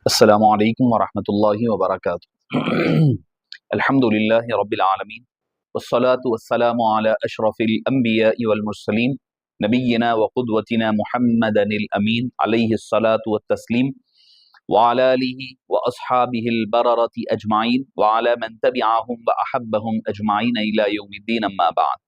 السلام علیکم ورحمۃ اللہ وبرکاتہ الحمدللہ رب العالمین والصلاة والسلام علی اشرف الانبیاء والمرسلین نبینا وقدوتنا محمد الامین علیہ الصلاة والتسلیم وعلى آلہ واصحابہ البررۃ اجمعین وعلى من تبعهم واحبهم اجمعین الی یوم الدین اما بعد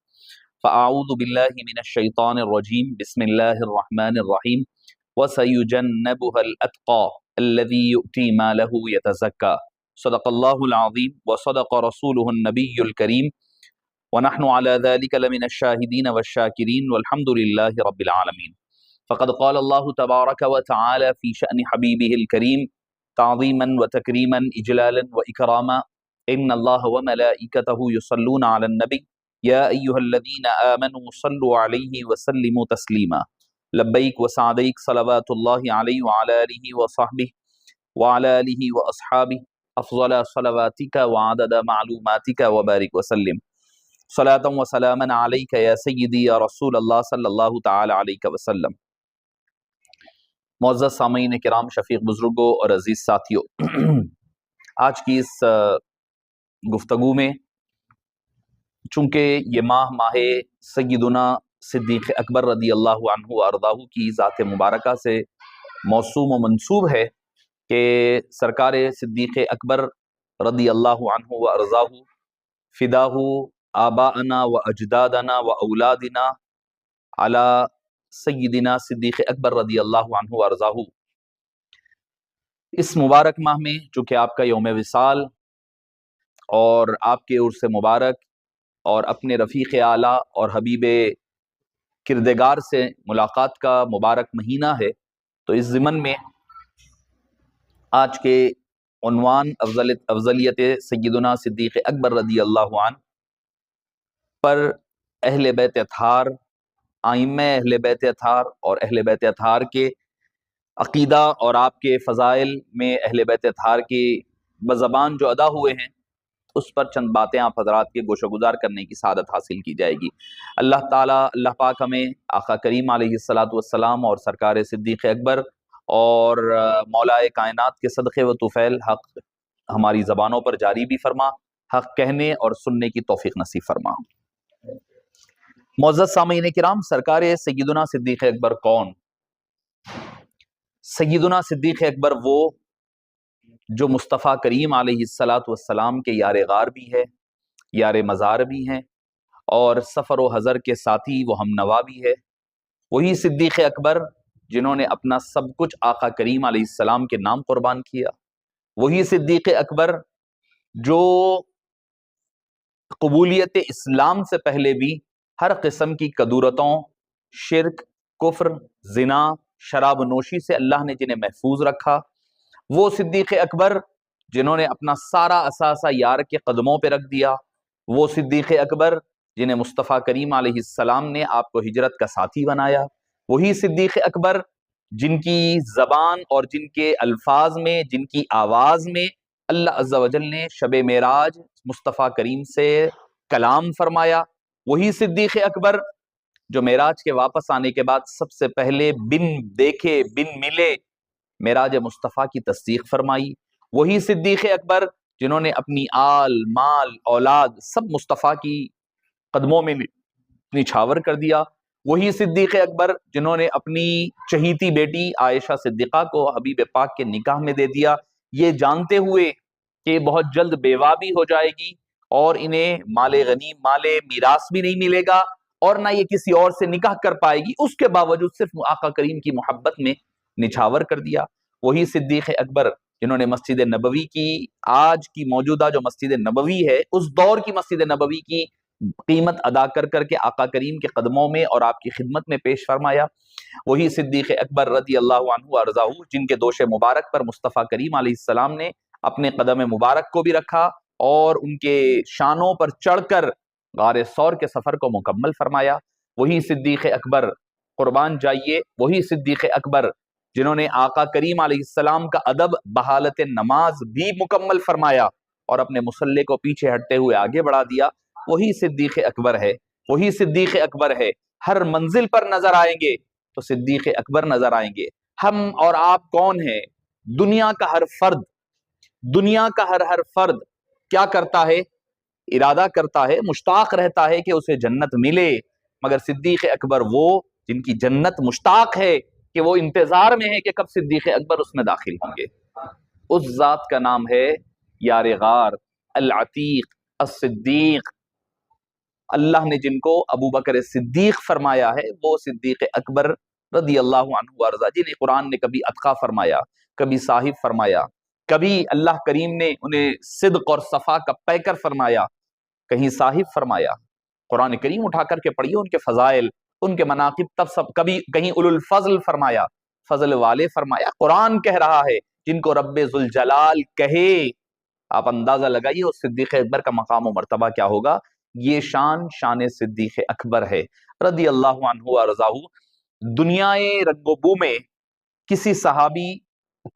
فاعوذ باللہ من الشیطان الرجیم بسم اللہ الرحمن الرحیم وَسَيُجَنَّبُهَا الْأَتْقَى الَّذِي يُؤْتِي مَالَهُ يَتَزَكَّى صدق اللہ العظیم وصدق رسولہ النبی الکریم ونحن على ذلك لمن الشاہدین والشاکرین والحمد للہ رب العالمین فقد قال اللہ تبارک وتعالی فی شأن حبیبہ الکریم تعظیما وتکریما اجلالا واکراما ان اللہ وملائکتہ یصلون علی النبی یا ایہا الذین آمنوا صلوا علیہ وسلموا تسلیما لبیک وسعدیک صلوات اللہ علیہ وعلی آلہ وصحبہ وعلی آلہ واصحابہ افضل صلواتک وعدد معلوماتک وبارک وسلم صلاۃ وسلاما علیک یا سیدی یا رسول اللہ صلی اللہ تعالی علیہ وسلم۔ معزز سامعین کرام، شفیق بزرگوں اور عزیز ساتھیوں، آج کی اس گفتگو میں چونکہ یہ ماہ سیدنا صدیق اکبر رضی اللہ عنہ و ارضاہ کی ذات مبارکہ سے موسوم و منسوب ہے کہ سرکار صدیق اکبر رضی اللہ عنہ و ارضاہ فداہ آباءنا و اجدادنا و اولادنا علی سیدنا صدیق اکبر رضی اللہ عنہ و ارضاہ، اس مبارک ماہ میں چونکہ آپ کا یوم وصال اور آپ کے عرس مبارک اور اپنے رفیق اعلیٰ اور حبیب کردگار سے ملاقات کا مبارک مہینہ ہے، تو اس ضمن میں آج کے عنوان افضلیت سیدنا صدیق اکبر رضی اللہ عنہ پر اہل بیت اطہار، ائمہ اہل بیت اطہار اور اہل بیت اطہار کے عقیدہ اور آپ کے فضائل میں اہل بیت اطہار کی بزبان جو ادا ہوئے ہیں اس پر چند باتیں آپ حضرات کے گوش و گزار کرنے کی سعادت حاصل کی جائے گی۔ اللہ تعالیٰ، اللہ پاک ہمیں آقا کریم علیہ السلام اور سرکار صدیق اکبر اور مولائے کائنات کے صدقے و طفیل حق ہماری زبانوں پر جاری بھی فرما، حق کہنے اور سننے کی توفیق نصیب فرما۔ معزز سامعین کرام، سرکار سیدنا صدیق اکبر کون؟ سیدنا صدیق اکبر وہ جو مصطفیٰ کریم علیہ السلام کے یار غار بھی ہے، یار مزار بھی ہیں، اور سفر و حضر کے ساتھی وہ ہم نوا بھی ہے۔ وہی صدیق اکبر جنہوں نے اپنا سب کچھ آقا کریم علیہ السلام کے نام قربان کیا۔ وہی صدیق اکبر جو قبولیت اسلام سے پہلے بھی ہر قسم کی کدورتوں، شرک، کفر، زنا، شراب نوشی سے اللہ نے جنہیں محفوظ رکھا۔ وہ صدیق اکبر جنہوں نے اپنا سارا اثاثہ یار کے قدموں پہ رکھ دیا۔ وہ صدیق اکبر جنہیں مصطفیٰ کریم علیہ السلام نے آپ کو ہجرت کا ساتھی بنایا۔ وہی صدیق اکبر جن کی زبان اور جن کے الفاظ میں، جن کی آواز میں اللہ عز و جل نے شب معراج مصطفیٰ کریم سے کلام فرمایا۔ وہی صدیق اکبر جو معراج کے واپس آنے کے بعد سب سے پہلے بن دیکھے بن ملے معراج مصطفیٰ کی تصدیق فرمائی۔ وہی صدیق اکبر جنہوں نے اپنی آل، مال، اولاد سب مصطفیٰ کی قدموں میں نچھاور کر دیا۔ وہی صدیق اکبر جنہوں نے اپنی چہیتی بیٹی عائشہ صدیقہ کو حبیب پاک کے نکاح میں دے دیا، یہ جانتے ہوئے کہ بہت جلد بیوہ بھی ہو جائے گی اور انہیں مال غنیم، مال میراث بھی نہیں ملے گا اور نہ یہ کسی اور سے نکاح کر پائے گی، اس کے باوجود صرف آقا کریم کی محبت میں نچھاور کر دیا۔ وہی صدیق اکبر جنہوں نے مسجد نبوی کی، آج کی موجودہ جو مسجد نبوی ہے اس دور کی مسجد نبوی کی قیمت ادا کر کر کے آقا کریم کے قدموں میں اور آپ کی خدمت میں پیش فرمایا۔ وہی صدیق اکبر رضی اللہ عنہ ارضاہ جن کے دوش مبارک پر مصطفیٰ کریم علیہ السلام نے اپنے قدم مبارک کو بھی رکھا اور ان کے شانوں پر چڑھ کر غار ثور کے سفر کو مکمل فرمایا۔ وہی صدیق اکبر، قربان جائیے، وہی صدیق اکبر جنہوں نے آقا کریم علیہ السلام کا ادب بحالت نماز بھی مکمل فرمایا اور اپنے مصلی کو پیچھے ہٹتے ہوئے آگے بڑھا دیا، وہی صدیق اکبر ہے۔ وہی صدیق اکبر ہے۔ ہر منزل پر نظر آئیں گے تو صدیق اکبر نظر آئیں گے۔ ہم اور آپ کون ہیں؟ دنیا کا ہر فرد، دنیا کا ہر فرد کیا کرتا ہے؟ ارادہ کرتا ہے، مشتاق رہتا ہے کہ اسے جنت ملے، مگر صدیق اکبر وہ جن کی جنت مشتاق ہے کہ وہ انتظار میں ہے کہ کب صدیق اکبر اس میں داخل ہوں گے۔ اس ذات کا نام ہے یار غار، العتیق، الصدیق۔ اللہ نے جن کو ابو بکر صدیق فرمایا ہے وہ صدیق اکبر رضی اللہ عنہ وارضا، جنہیں قرآن نے کبھی اتقا فرمایا، کبھی صاحب فرمایا، کبھی اللہ کریم نے انہیں صدق اور صفا کا پیکر فرمایا، کہیں صاحب فرمایا۔ قرآن کریم اٹھا کر کے پڑھیے ان کے فضائل، ان کے مناقب، تب سب کبھی کہیں اولو الفضل فرمایا، فضل والے فرمایا۔ قرآن کہہ رہا ہے جن کو رب ذوالجلال کہے، آپ اندازہ لگائیے اس صدیق اکبر کا مقام و مرتبہ کیا ہوگا۔ یہ شان صدیق اکبر ہے رضی اللہ عنہ وارضاہ۔ دنیا رنگ و بو میں کسی صحابی،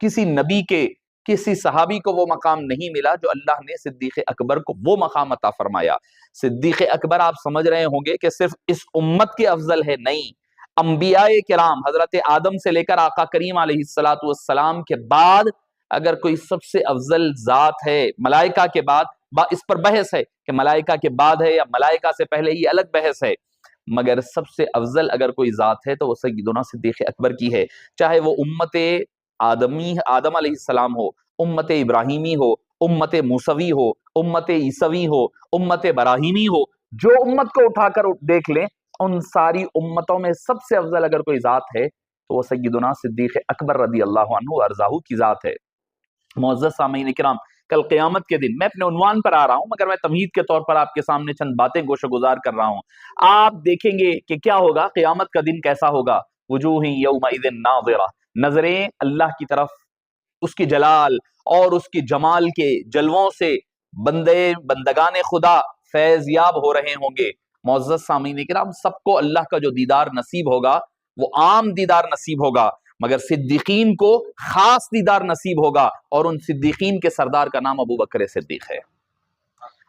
کسی نبی کے کسی صحابی کو وہ مقام نہیں ملا جو اللہ نے صدیق اکبر کو وہ مقام عطا فرمایا۔ صدیق اکبر آپ سمجھ رہے ہوں گے کہ صرف اس امت کے افضل ہے، نہیں، انبیاء کرام حضرت آدم سے لے کر آقا کریم علیہ الصلوۃ والسلام کے بعد اگر کوئی سب سے افضل ذات ہے ملائکہ کے بعد، اس پر بحث ہے کہ ملائکہ کے بعد ہے یا ملائکہ سے پہلے، یہ الگ بحث ہے، مگر سب سے افضل اگر کوئی ذات ہے تو وہ سیدنا صدیق اکبر کی ہے، چاہے وہ امت آدم علیہ السلام ہو، امت ابراہیمی ہو، امت موسوی ہو، امت عیسوی ہو، امت براہیمی ہو، جو امت کو اٹھا کر دیکھ لیں، ان ساری امتوں میں سب سے افضل اگر کوئی ذات ہے تو وہ سیدنا صدیق اکبر رضی اللہ عنہ وارضاہ کی ذات ہے۔ معزز سامعین کرام، کل قیامت کے دن، میں اپنے عنوان پر آ رہا ہوں مگر میں تمہید کے طور پر آپ کے سامنے چند باتیں گوش و گزار کر رہا ہوں۔ آپ دیکھیں گے کہ کیا ہوگا، قیامت کا دن کیسا ہوگا۔ وجوہ یومئذ ناظرہ، نظریں اللہ کی طرف، اس کی جلال اور اس کی جمال کے جلووں سے بندگان خدا فیض یاب ہو رہے ہوں گے۔ معزز سامعین کرام، سب کو اللہ کا جو دیدار نصیب ہوگا وہ عام دیدار نصیب ہوگا، مگر صدیقین کو خاص دیدار نصیب ہوگا، اور ان صدیقین کے سردار کا نام ابو بکر صدیق ہے۔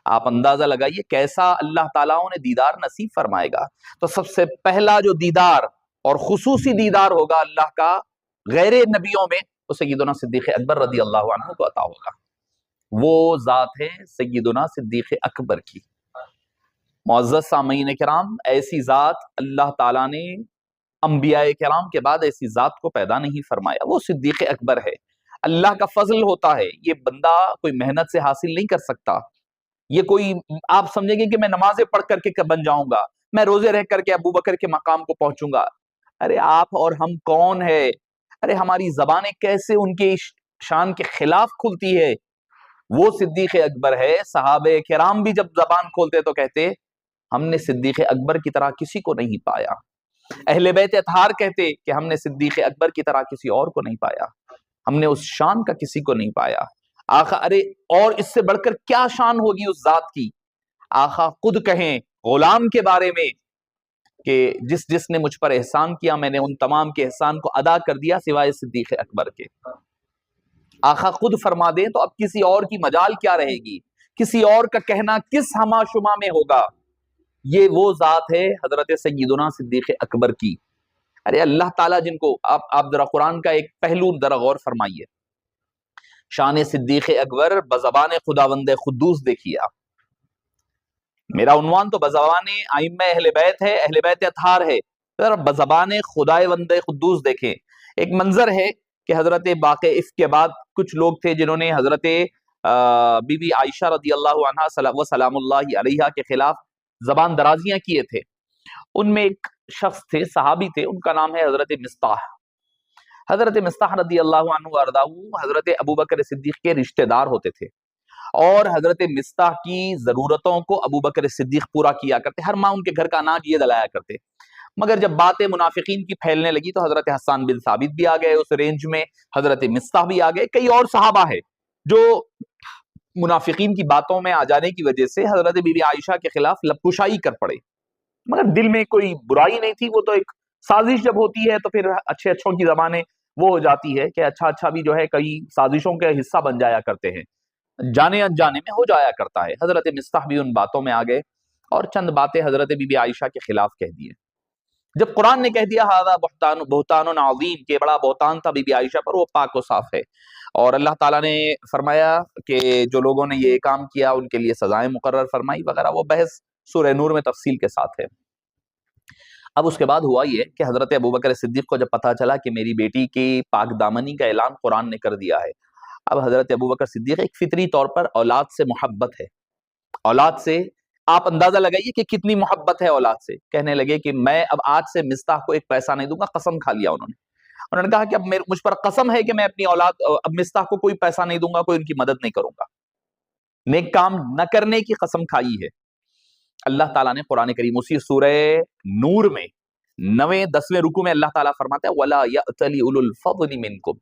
آپ اندازہ لگائیے کیسا اللہ تعالیٰ انہیں دیدار نصیب فرمائے گا۔ تو سب سے پہلا جو دیدار اور خصوصی دیدار ہوگا اللہ کا غیر نبیوں میں، وہ سیدنا صدیق اکبر رضی اللہ عنہ کو عطا ہوگا۔ وہ ذات ہے سیدنا صدیق اکبر کی۔ معزز سامعین کرام، ایسی ذات اللہ تعالیٰ نے انبیاء کرام کے بعد ایسی ذات کو پیدا نہیں فرمایا، وہ صدیق اکبر ہے۔ اللہ کا فضل ہوتا ہے، یہ بندہ کوئی محنت سے حاصل نہیں کر سکتا۔ یہ کوئی آپ سمجھیں گے کہ میں نمازیں پڑھ کر کے بن جاؤں گا، میں روزے رہ کر کے ابو بکر کے مقام کو پہنچوں گا۔ ارے آپ اور ہم کون ہے؟ ارے ہماری زبانیں کیسے ان کی شان کے خلاف کھلتی ہے۔ وہ صدیق اکبر ہے۔ صحابہ کرام بھی جب زبان کھولتے تو کہتے ہم نے صدیق اکبر کی طرح کسی کو نہیں پایا۔ اہل بیت اطہار کہتے کہ ہم نے صدیق اکبر کی طرح کسی اور کو نہیں پایا، ہم نے اس شان کا کسی کو نہیں پایا۔ آقا، ارے اور اس سے بڑھ کر کیا شان ہوگی اس ذات کی؟ آقا خود کہیں غلام کے بارے میں کہ جس نے مجھ پر احسان کیا میں نے ان تمام کے احسان کو ادا کر دیا سوائے صدیق اکبر کے۔ آقا خود فرما دیں تو اب کسی اور کی مجال کیا رہے گی، کسی اور کا کہنا کس ہما شما میں ہوگا۔ یہ وہ ذات ہے حضرت سیدنا صدیق اکبر کی۔ ارے اللہ تعالیٰ جن کو آپ ذرا قرآن کا ایک پہلو ذرا غور فرمائیے، شان صدیق اکبر بزبان خداوند قدوس دیکھیے آپ۔ میرا عنوان تو بزبان ائمہ اہل بیت ہے، اہل بیت اطہار ہے، ذرا بزبان خداوند قدوس دیکھیں۔ ایک منظر ہے کہ حضرت باقی کے بعد کچھ لوگ تھے جنہوں نے حضرت بی بی عائشہ رضی اللہ عنہا و سلام اللہ علیہا کے خلاف زبان درازیاں کیے تھے۔ ان میں ایک شخص تھے، صحابی تھے، ان کا نام ہے حضرت مصطح۔ حضرت مصطح رضی اللہ عنہ وارضاہ حضرت ابو بکر صدیق کے رشتہ دار ہوتے تھے، اور حضرت مصطح کی ضرورتوں کو ابو بکر صدیق پورا کیا کرتے، ہر ماہ ان کے گھر کا اناج یہ دلایا کرتے۔ مگر جب باتیں منافقین کی پھیلنے لگی تو حضرت حسان بن ثابت بھی آ گئے اس رینج میں، حضرت مصطح بھی آ گئے، کئی اور صحابہ ہیں جو منافقین کی باتوں میں آ جانے کی وجہ سے حضرت بی بی عائشہ کے خلاف لبکشائی کر پڑے، مگر دل میں کوئی برائی نہیں تھی۔ وہ تو ایک سازش جب ہوتی ہے تو پھر اچھے اچھوں کی زبانیں وہ ہو جاتی ہے کہ اچھا بھی جو ہے کئی سازشوں کے حصہ بن جایا کرتے ہیں، جانے انجانے میں ہو جایا کرتا ہے۔ حضرت مصطح بھی ان باتوں میں آ گئے اور چند باتیں حضرت بی بی عائشہ کے خلاف کہہ دیے۔ جب قرآن نے کہہ دیا ہذا بہتان بہتان عظیم کہ بڑا بہتان تھا بی بی عائشہ پر، وہ پاک و صاف ہے، اور اللہ تعالیٰ نے فرمایا کہ جو لوگوں نے یہ کام کیا ان کے لیے سزائیں مقرر فرمائی وغیرہ، وہ بحث سورہ نور میں تفصیل کے ساتھ ہے۔ اب اس کے بعد ہوا یہ کہ حضرت ابوبکر صدیق کو جب پتا چلا کہ میری بیٹی کی پاک دامنی کا اعلان قرآن نے کر دیا ہے، اب حضرت ابوبکر صدیق ایک فطری طور پر اولاد سے محبت ہے، اولاد سے آپ اندازہ لگائیے کہ کتنی محبت ہے اولاد سے، کہنے لگے کہ میں اب آج سے مصطح کو ایک پیسہ نہیں دوں گا، قسم کھا لیا انہوں نے کہا کہ اب مجھ پر قسم ہے کہ میں اپنی اولاد اب مصطح کو کوئی پیسہ نہیں دوں گا، کوئی ان کی مدد نہیں کروں گا، نیک کام نہ کرنے کی قسم کھائی ہے۔ اللہ تعالیٰ نے قرآن کریم اسی سورہ نور میں 9-10 رکوع میں اللہ تعالیٰ فرماتا ہے وَلَا يَأْتَلِ أُولُو الْفَضْلِ مِنْكُمْ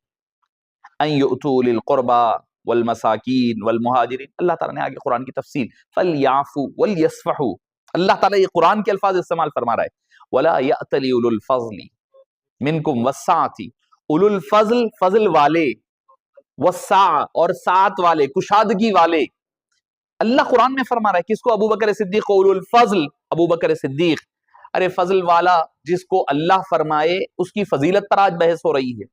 أَنْ يُؤْتُوا أُولِي الْقُرْبَى وَالْمَسَاكِينِ وَالْمُهَاجِرِينَ۔ اللہ تعالیٰ نے آگے قرآن کی تفصیل فَلْيَعْفُوا وَلْيَصْفَحُوا، اللہ تعالیٰ یہ قرآن کے الفاظ استعمال فرما رہا ہے وَلَا يَأْتَلِ أُولُو الْفَضْلِ مِنْكُمْ وَالسَّعَةِ، اولو الفضل، فضل والے، والسعہ اور سعت والے، کشادگی والے، اللہ قرآن میں فرما رہا ہے کس کو؟ ابو بکر صدیق کو، اولو الفضل ابو بکر صدیق۔ ارے فضل والا جس کو اللہ فرمائے اس کی فضیلت پر آج بحث ہو رہی ہے،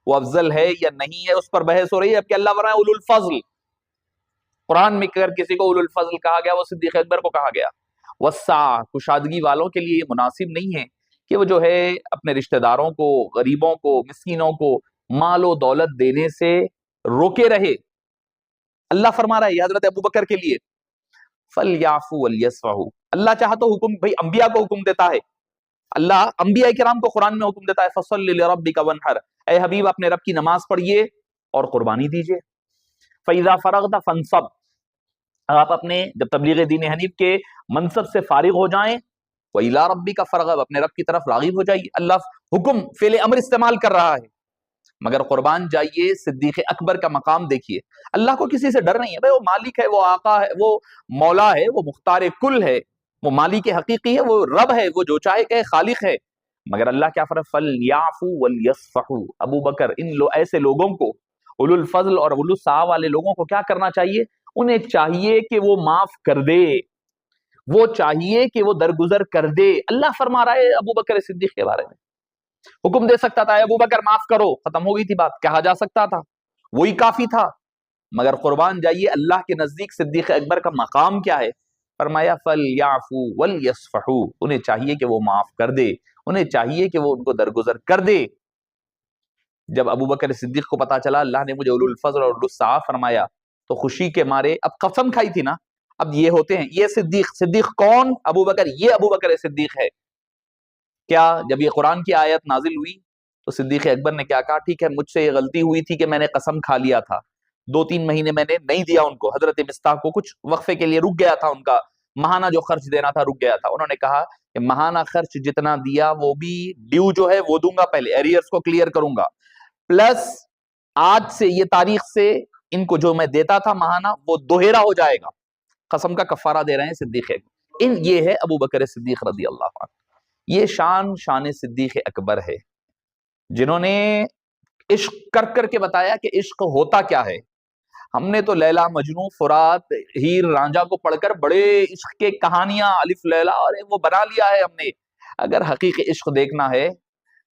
وہ افضل ہے یا نہیں ہے اس پر بحث ہو رہی ہے، اب کہ اللہ فرمائے اولو الفضل، قرآن میں اگر کسی کو اولو الفضل کہا گیا وہ صدیق اکبر کو کہا گیا، والسعہ، کشادگی والوں کے لیے یہ مناسب نہیں ہے کہ وہ جو ہے اپنے رشتہ داروں کو، غریبوں کو، مسکینوں کو مال و دولت دینے سے روکے رہے۔ اللہ فرما رہا ہے یہ حضرت ابوبکر کے لیے فَلْيَعْفُوا وَلْيَصْفَحُوا، اللہ چاہا تو حکم بھائی انبیاء کو حکم دیتا ہے، اللہ انبیاء کرام کو قرآن میں حکم دیتا ہے فَصَلِّ لِرَبِّكَ وَانْحَرْ، اے حبیب اپنے رب کی نماز پڑھیے اور قربانی دیجیے۔ فَإِذَا فَرَغْتَ فَانْصَبْ، آپ اپنے جب تبلیغ دین حنیف کے منصب سے فارغ ہو جائیں، وَإِلَىٰ رَبِّكَ فَارْغَب، اپنے رب کی طرف راغب ہو جائیے۔ اللہ حکم فعل امر استعمال کر رہا ہے، مگر قربان جائیے صدیق اکبر کا مقام دیکھیے، اللہ کو کسی سے ڈر نہیں ہے، بھائی وہ مالک ہے، وہ آقا ہے، وہ مولا ہے، وہ مختار کل ہے، وہ مالک حقیقی ہے، وہ رب ہے، وہ جو چاہے کہ خالق ہے، مگر اللہ کیا فرماتا ہے فَلْيَعْفُوا وَلْيَصْفَحُوا، ابو بکر ان ایسے لوگوں کو، اولو الفضل اور اولو السعہ والے لوگوں کو کیا کرنا چاہیے؟ انہیں چاہیے کہ وہ معاف کر دے، وہ چاہیے کہ وہ درگزر کر دے۔ اللہ فرما رہا ہے ابو بکر صدیق کے بارے میں، حکم دے سکتا تھا ابو بکر معاف کرو، ختم ہو گئی تھی بات، کہا جا سکتا تھا، وہی کافی تھا، مگر قربان جائیے اللہ کے نزدیک صدیق اکبر کا مقام کیا ہے؟ فرمایا فَلْيَعْفُوا وَلْيَصْفَحُوا، انہیں چاہیے کہ وہ معاف کر دے، انہیں چاہیے کہ وہ ان کو درگزر کر دے۔ جب ابو بکر صدیق کو پتا چلا اللہ نے مجھے اولو الفضل اور اولو السعہ فرمایا تو خوشی کے مارے اب قسم کھائی تھی نا، اب یہ ہوتے ہیں، یہ صدیق کون؟ ابو بکر، یہ ابو بکر صدیق ہے۔ کیا جب یہ قرآن کی آیت نازل ہوئی تو صدیق اکبر نے کیا کہا؟ ٹھیک ہے مجھ سے یہ غلطی ہوئی تھی کہ میں نے قسم کھا لیا تھا، 2-3 مہینے میں نے نہیں دیا ان کو، حضرت مصطح کو کچھ وقفے کے لیے رک گیا تھا، ان کا ماہانہ جو خرچ دینا تھا رک گیا تھا، انہوں نے کہا کہ ماہانہ خرچ جتنا دیا وہ بھی ڈیو جو ہے وہ دوں گا، پہلے ایریئرز کو کلیئر کروں گا، پلس آج سے یہ تاریخ سے ان کو جو میں دیتا تھا ماہانہ وہ دوہرا ہو جائے گا، قسم کا کفارہ دے رہے ہیں صدیق اکبر۔ یہ ہے ابو بکر صدیق رضی اللہ عنہ، یہ شان صدیق اکبر ہے، جنہوں نے عشق کر کے بتایا کہ عشق ہوتا کیا ہے۔ ہم نے تو لیلا مجنوں، فرات، ہیر رانجھا کو پڑھ کر بڑے عشق کے کہانیاں، الف لیلا اور وہ بنا لیا ہے ہم نے، اگر حقیقی عشق دیکھنا ہے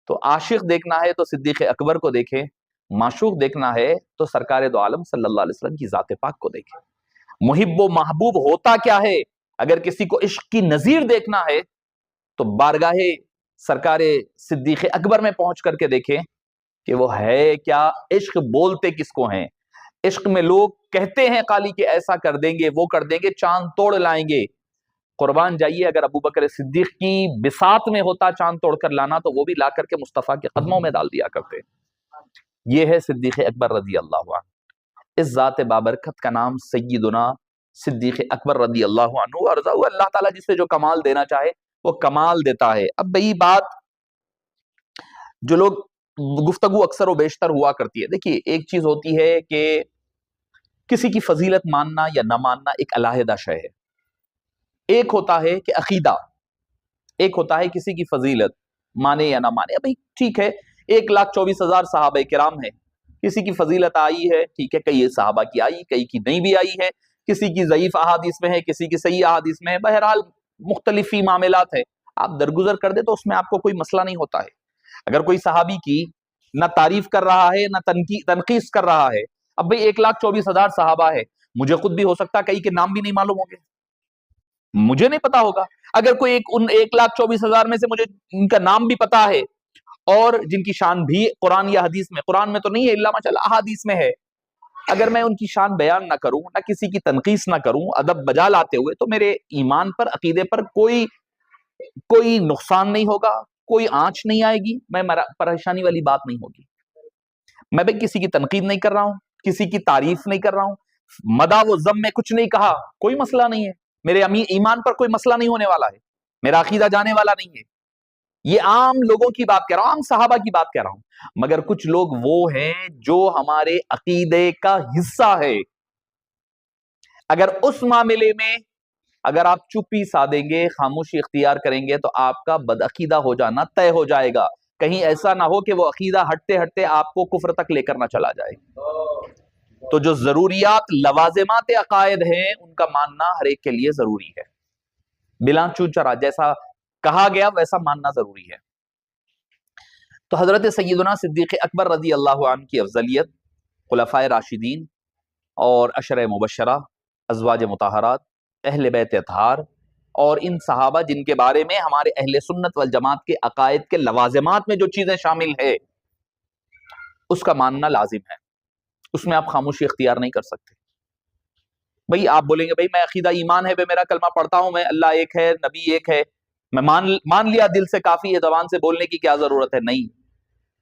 تو عاشق دیکھنا ہے تو صدیق اکبر کو دیکھیں، معشوق دیکھنا ہے تو سرکار دو عالم صلی اللہ علیہ وسلم کی ذات پاک کو دیکھیں۔ محب و محبوب ہوتا کیا ہے؟ اگر کسی کو عشق کی نظیر دیکھنا ہے تو بارگاہ سرکار صدیق اکبر میں پہنچ کر کے دیکھیں کہ وہ ہے کیا، عشق بولتے کس کو ہیں، عشق میں لوگ کہتے ہیں خالی کہ ایسا کر دیں گے، وہ کر دیں گے، چاند توڑ لائیں گے۔ قربان جائیے اگر ابو بکر صدیق کی بساط میں ہوتا چاند توڑ کر لانا تو وہ بھی لا کر کے مصطفیٰ کے قدموں میں ڈال دیا کرتے۔ یہ ہے صدیق اکبر رضی اللہ عنہ، اس ذات بابرکت کا نام سیدنا صدیق اکبر رضی اللہ عنہ، اور اللہ تعالیٰ جسے جو کمال دینا چاہے وہ کمال دیتا ہے۔ اب بھئی بات جو لوگ گفتگو اکثر و بیشتر ہوا کرتی ہے، دیکھیے ایک چیز ہوتی ہے کہ کسی کی فضیلت ماننا یا نہ ماننا ایک علیحدہ شے ہے، ایک ہوتا ہے کہ عقیدہ، ایک ہوتا ہے کسی کی فضیلت مانے یا نہ مانے۔ بھئی ٹھیک ہے 1,24,000 صحابہ کرام ہیں، کسی کی فضیلت آئی ہے، ٹھیک ہے، کئی صحابہ کی آئی، کئی کی نہیں بھی آئی ہے، کسی کی ضعیف احادیث میں ہے، کسی کی صحیح احادیث میں ہے، بہرحال مختلفی معاملات ہیں، آپ درگزر کر دے تو اس میں آپ کو کوئی مسئلہ نہیں ہوتا ہے. اگر کوئی صحابی کی نہ تعریف کر رہا ہے نہ تنقیص کر رہا ہے، اب بھئی 1,24,000 صحابہ ہے، مجھے خود بھی ہو سکتا ہے کئی کے نام بھی نہیں معلوم ہوں گے، مجھے نہیں پتا ہوگا. اگر کوئی ان 1,24,000 میں سے مجھے ان کا نام بھی پتا ہے اور جن کی شان بھی قرآن یا حدیث میں، قرآن میں تو نہیں ہے اللہ ماشاءاللہ، احادیث میں ہے، اگر میں ان کی شان بیان نہ کروں، نہ کسی کی تنقیص نہ کروں ادب بجا لاتے ہوئے، تو میرے ایمان پر، عقیدے پر کوئی نقصان نہیں ہوگا، کوئی آنچ نہیں آئے گی، میں پریشانی والی بات نہیں ہوگی. میں بھی کسی کی تنقید نہیں کر رہا ہوں، کسی کی تعریف نہیں کر رہا ہوں، مدح و ذم میں کچھ نہیں کہا، کوئی مسئلہ نہیں ہے، میرے ایمان پر کوئی مسئلہ نہیں ہونے والا ہے، میرا عقیدہ جانے والا نہیں ہے. یہ عام لوگوں کی بات کہہ رہا ہوں، عام صحابہ کی بات کہہ رہا ہوں. مگر کچھ لوگ وہ ہیں جو ہمارے عقیدے کا حصہ ہے، اگر اس معاملے میں اگر آپ چپی سادیں گے، خاموشی اختیار کریں گے، تو آپ کا بدعقیدہ ہو جانا طے ہو جائے گا. کہیں ایسا نہ ہو کہ وہ عقیدہ ہٹتے ہٹتے آپ کو کفر تک لے کر نہ چلا جائے. تو جو ضروریات لوازمات عقائد ہیں ان کا ماننا ہر ایک کے لیے ضروری ہے، بلا چون چرا، جیسا کہا گیا ویسا ماننا ضروری ہے. تو حضرت سیدنا صدیق اکبر رضی اللہ عنہ کی افضلیت، خلفائے راشدین اور عشرہ مبشرہ، ازواج مطہرات، اہل بیت اطہار اور ان صحابہ جن کے بارے میں ہمارے اہل سنت والجماعت کے عقائد کے لوازمات میں جو چیزیں شامل ہے اس کا ماننا لازم ہے، اس میں آپ خاموشی اختیار نہیں کر سکتے. بھئی آپ بولیں گے بھئی میں عقیدہ ایمان ہے، میرا کلمہ پڑھتا ہوں، میں اللہ ایک ہے، نبی ایک ہے، میں مان لیا، دل سے کافی ہے، زبان سے بولنے کی کیا ضرورت ہے؟ نہیں،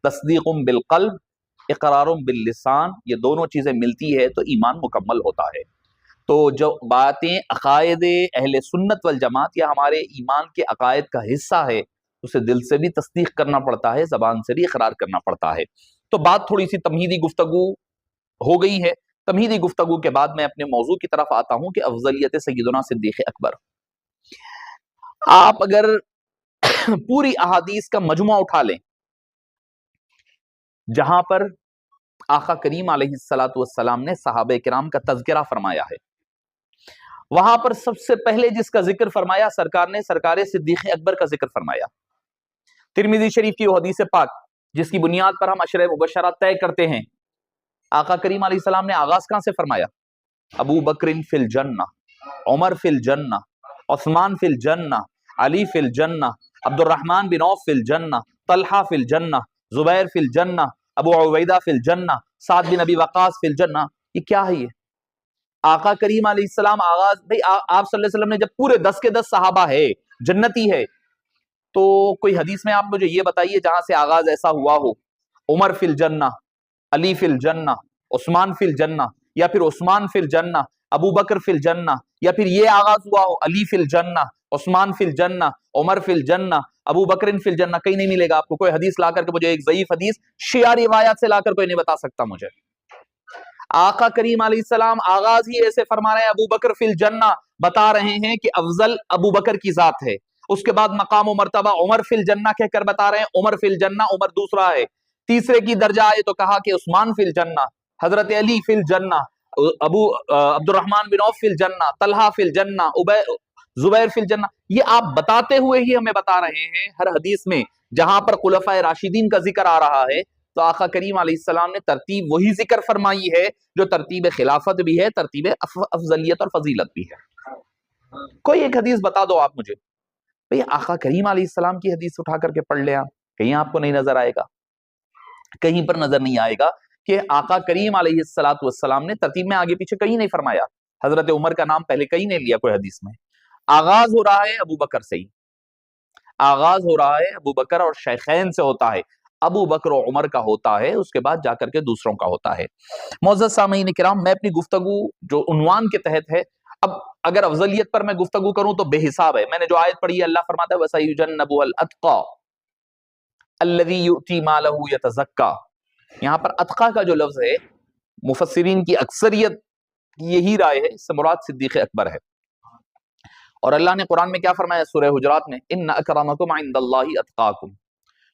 تصدیق بالقلب، اقرار باللسان، یہ دونوں چیزیں ملتی ہے تو ایمان مکمل ہوتا ہے. تو جو باتیں عقائد اہل سنت والجماعت یا ہمارے ایمان کے عقائد کا حصہ ہے، اسے دل سے بھی تصدیق کرنا پڑتا ہے، زبان سے بھی اقرار کرنا پڑتا ہے. تو بات تھوڑی سی تمہیدی گفتگو ہو گئی ہے. تمہیدی گفتگو کے بعد میں اپنے موضوع کی طرف آتا ہوں کہ افضلیت سیدنا صدیق اکبر. آپ اگر پوری احادیث کا مجموعہ اٹھا لیں جہاں پر آقا کریم علیہ السلام نے صحابہ کرام کا تذکرہ فرمایا ہے، وہاں پر سب سے پہلے جس کا ذکر فرمایا سرکار نے، سرکار صدیق اکبر کا ذکر فرمایا. ترمذی شریف کی وہ حدیث پاک جس کی بنیاد پر ہم عشرہ مبشرہ طے کرتے ہیں، آقا کریم علیہ السلام نے آغاز کہاں سے فرمایا؟ ابو بکر فی الجنہ، عمر فی الجنہ، عثمان فی الجنہ، علی فی الجنہ، عبد الرحمن بن عوف فی الجنہ، طلحہ فی الجنہ، زبیر فی الجنہ، ابو عبیدہ فی الجنہ، سعد بن ابی وقاص فی الجنہ. یہ کیا ہے؟ یہ آقا کریم علیہ السلام آغاز، بھئی آپ صلی اللہ علیہ وسلم نے جب پورے 10 کے 10 صحابہ ہے، جنتی ہے، تو کوئی حدیث میں آپ مجھے یہ بتائیے جہاں سے آغاز ایسا ہوا ہو، عمر فی الجنہ، علی فی الجنہ، عثمان فی الجنہ، یا پھر عثمان فی الجنہ، ابو بکر فی الجنہ، یا پھر یہ آغاز ہوا ہو علی فی الجنہ، عثمان فی الجنہ، عمر فی الجنہ، ابو بکر فی الجنہ. کہیں نہیں ملے گا آپ کو. کوئی حدیث لا کر کے مجھے، ایک ضعیف حدیث شیعہ روایات سے لا کر کوئی نہیں بتا سکتا مجھے. آقا کریم علیہ السلام آغاز ہی ایسے فرما رہے ہیں ابو بکر فی الجنہ، بتا رہے ہیں کہ افضل ابو بکر کی ذات ہے. اس کے بعد مقام و مرتبہ عمر فی الجنہ کہہ کر بتا رہے ہیں عمر فی الجنہ، عمر دوسرا ہے. تیسرے کی درجہ آئے تو کہا کہ عثمان فی الجنہ، حضرت علی فی الجنہ، عبد الرحمن بن عوف فی الجنہ، طلحہ فی الجنہ، زبیر فی الجنہ. یہ آپ بتاتے ہوئے ہی ہمیں بتا رہے ہیں ہر حدیث میں جہاں پر خلفائے راشدین کا ذکر آ رہا ہے تو آقا کریم علیہ السلام نے ترتیب وہی ذکر فرمائی ہے جو ترتیب خلافت بھی ہے، ترتیب افضلیت اور فضیلت بھی ہے. کوئی ایک حدیث بتا دو آپ مجھے، بھئی آقا کریم علیہ السلام کی حدیث اٹھا کر کے پڑھ لیں آپ، کہیں آپ کو نہیں نظر آئے گا، کہیں پر نظر نہیں آئے گا کہ آقا کریم علیہ السلام نے ترتیب میں آگے پیچھے کہیں نہیں فرمایا. حضرت عمر کا نام پہلے کہیں نہیں لیا کوئی حدیث میں. آغاز ہو رہا ہے ابو بکر سے ہی، آغاز ہو رہا ہے ابو بکر اور شیخین سے ہوتا ہے، ابو بکر و عمر کا ہوتا ہے، اس کے بعد جا کر کے دوسروں کا ہوتا ہے. معزز سامعین کرام، میں اپنی گفتگو جو عنوان کے تحت ہے، اب اگر افضلیت پر میں گفتگو کروں تو بے حساب ہے. میں نے جو آیت پڑھی ہے، اللہ فرماتا ہے وَسَيُجَنَّبُهَا الْأَتْقَى الَّذِي يُؤْتِي مَالَهُ يَتَزَكَّى. یہاں پر اتقا کا جو لفظ ہے، مفسرین کی اکثریت یہی رائے ہے، اس سے مراد صدیق اکبر ہے. اور اللہ نے قرآن میں کیا فرمایا سورہ حجرات میں؟ ان اکرمکم عند اللہ اتقاکم.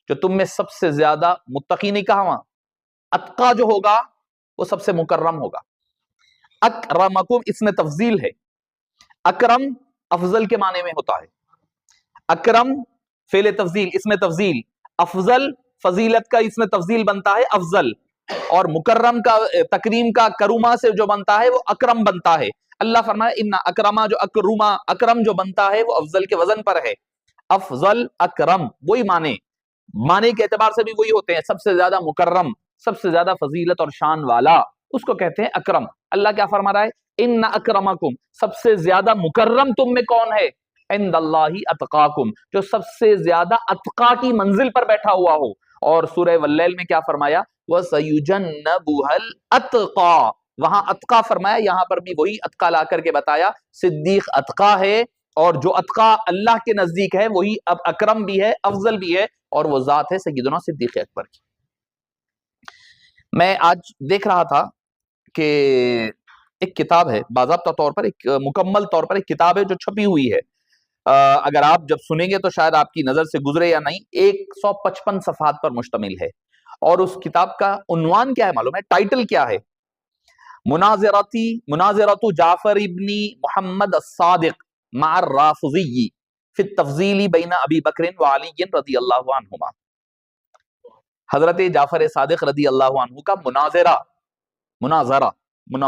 جو تم میں سب سے زیادہ متقی نہیں کہا وہاں، اتقا جو ہوگا وہ سب سے مکرم ہوگا. اکرمکم اس میں تفضیل ہے، اکرم افضل کے معنی میں ہوتا ہے. اکرم فعل تفضیل اس میں تفضیل، افضل فضیلت کا اس میں تفضیل بنتا ہے افضل، اور مکرم کا تکریم کا کروما سے جو بنتا ہے وہ اکرم بنتا ہے۔ اللہ فرمائے ان اکرما جو اکروما اکرم جو بنتا ہے وہ افضل کے وزن پر ہے، افضل اکرم وہی معنی کے اعتبار سے بھی وہی ہوتے ہیں، سب سے زیادہ مکرم، سب سے زیادہ فضیلت اور شان والا، اس کو کہتے ہیں اکرم۔ اللہ کیا فرما رہا ہے؟ ان اکرمکم، سب سے زیادہ مکرم تم میں کون ہے؟ عند اللہ اتقاکم، جو سب سے زیادہ اتقا کی منزل پر بیٹھا ہوا ہو۔ اور سورہ واللیل میں کیا فرمایا؟ وَسَيُجَنَّبُهَا الْأَتْقَى، وہاں اتقا فرمایا، یہاں پر بھی وہی اتقا لا کر کے بتایا۔ صدیق اتقا ہے، اور جو اتقا اللہ کے نزدیک ہے وہی اب اکرم بھی ہے، افضل بھی ہے، اور وہ ذات ہے سیدنا صدیق اکبر کی۔ میں آج دیکھ رہا تھا کہ ایک کتاب ہے، باضابطہ طور پر ایک مکمل طور پر ایک کتاب ہے جو چھپی ہوئی ہے، اگر آپ جب سنیں گے تو شاید آپ کی نظر سے گزرے یا نہیں، 155 صفحات پر مشتمل ہے، اور اس کتاب کا عنوان کیا ہے معلوم ہے؟ ٹائٹل کیا ہے؟ مناظرۃ جعفر ابن محمد الصادق مع الرافضی فی التفضیل بین ابی بکر وعلی رضی اللہ عنہما۔ حضرت جعفر صادق رضی اللہ عنہ کا مناظرہ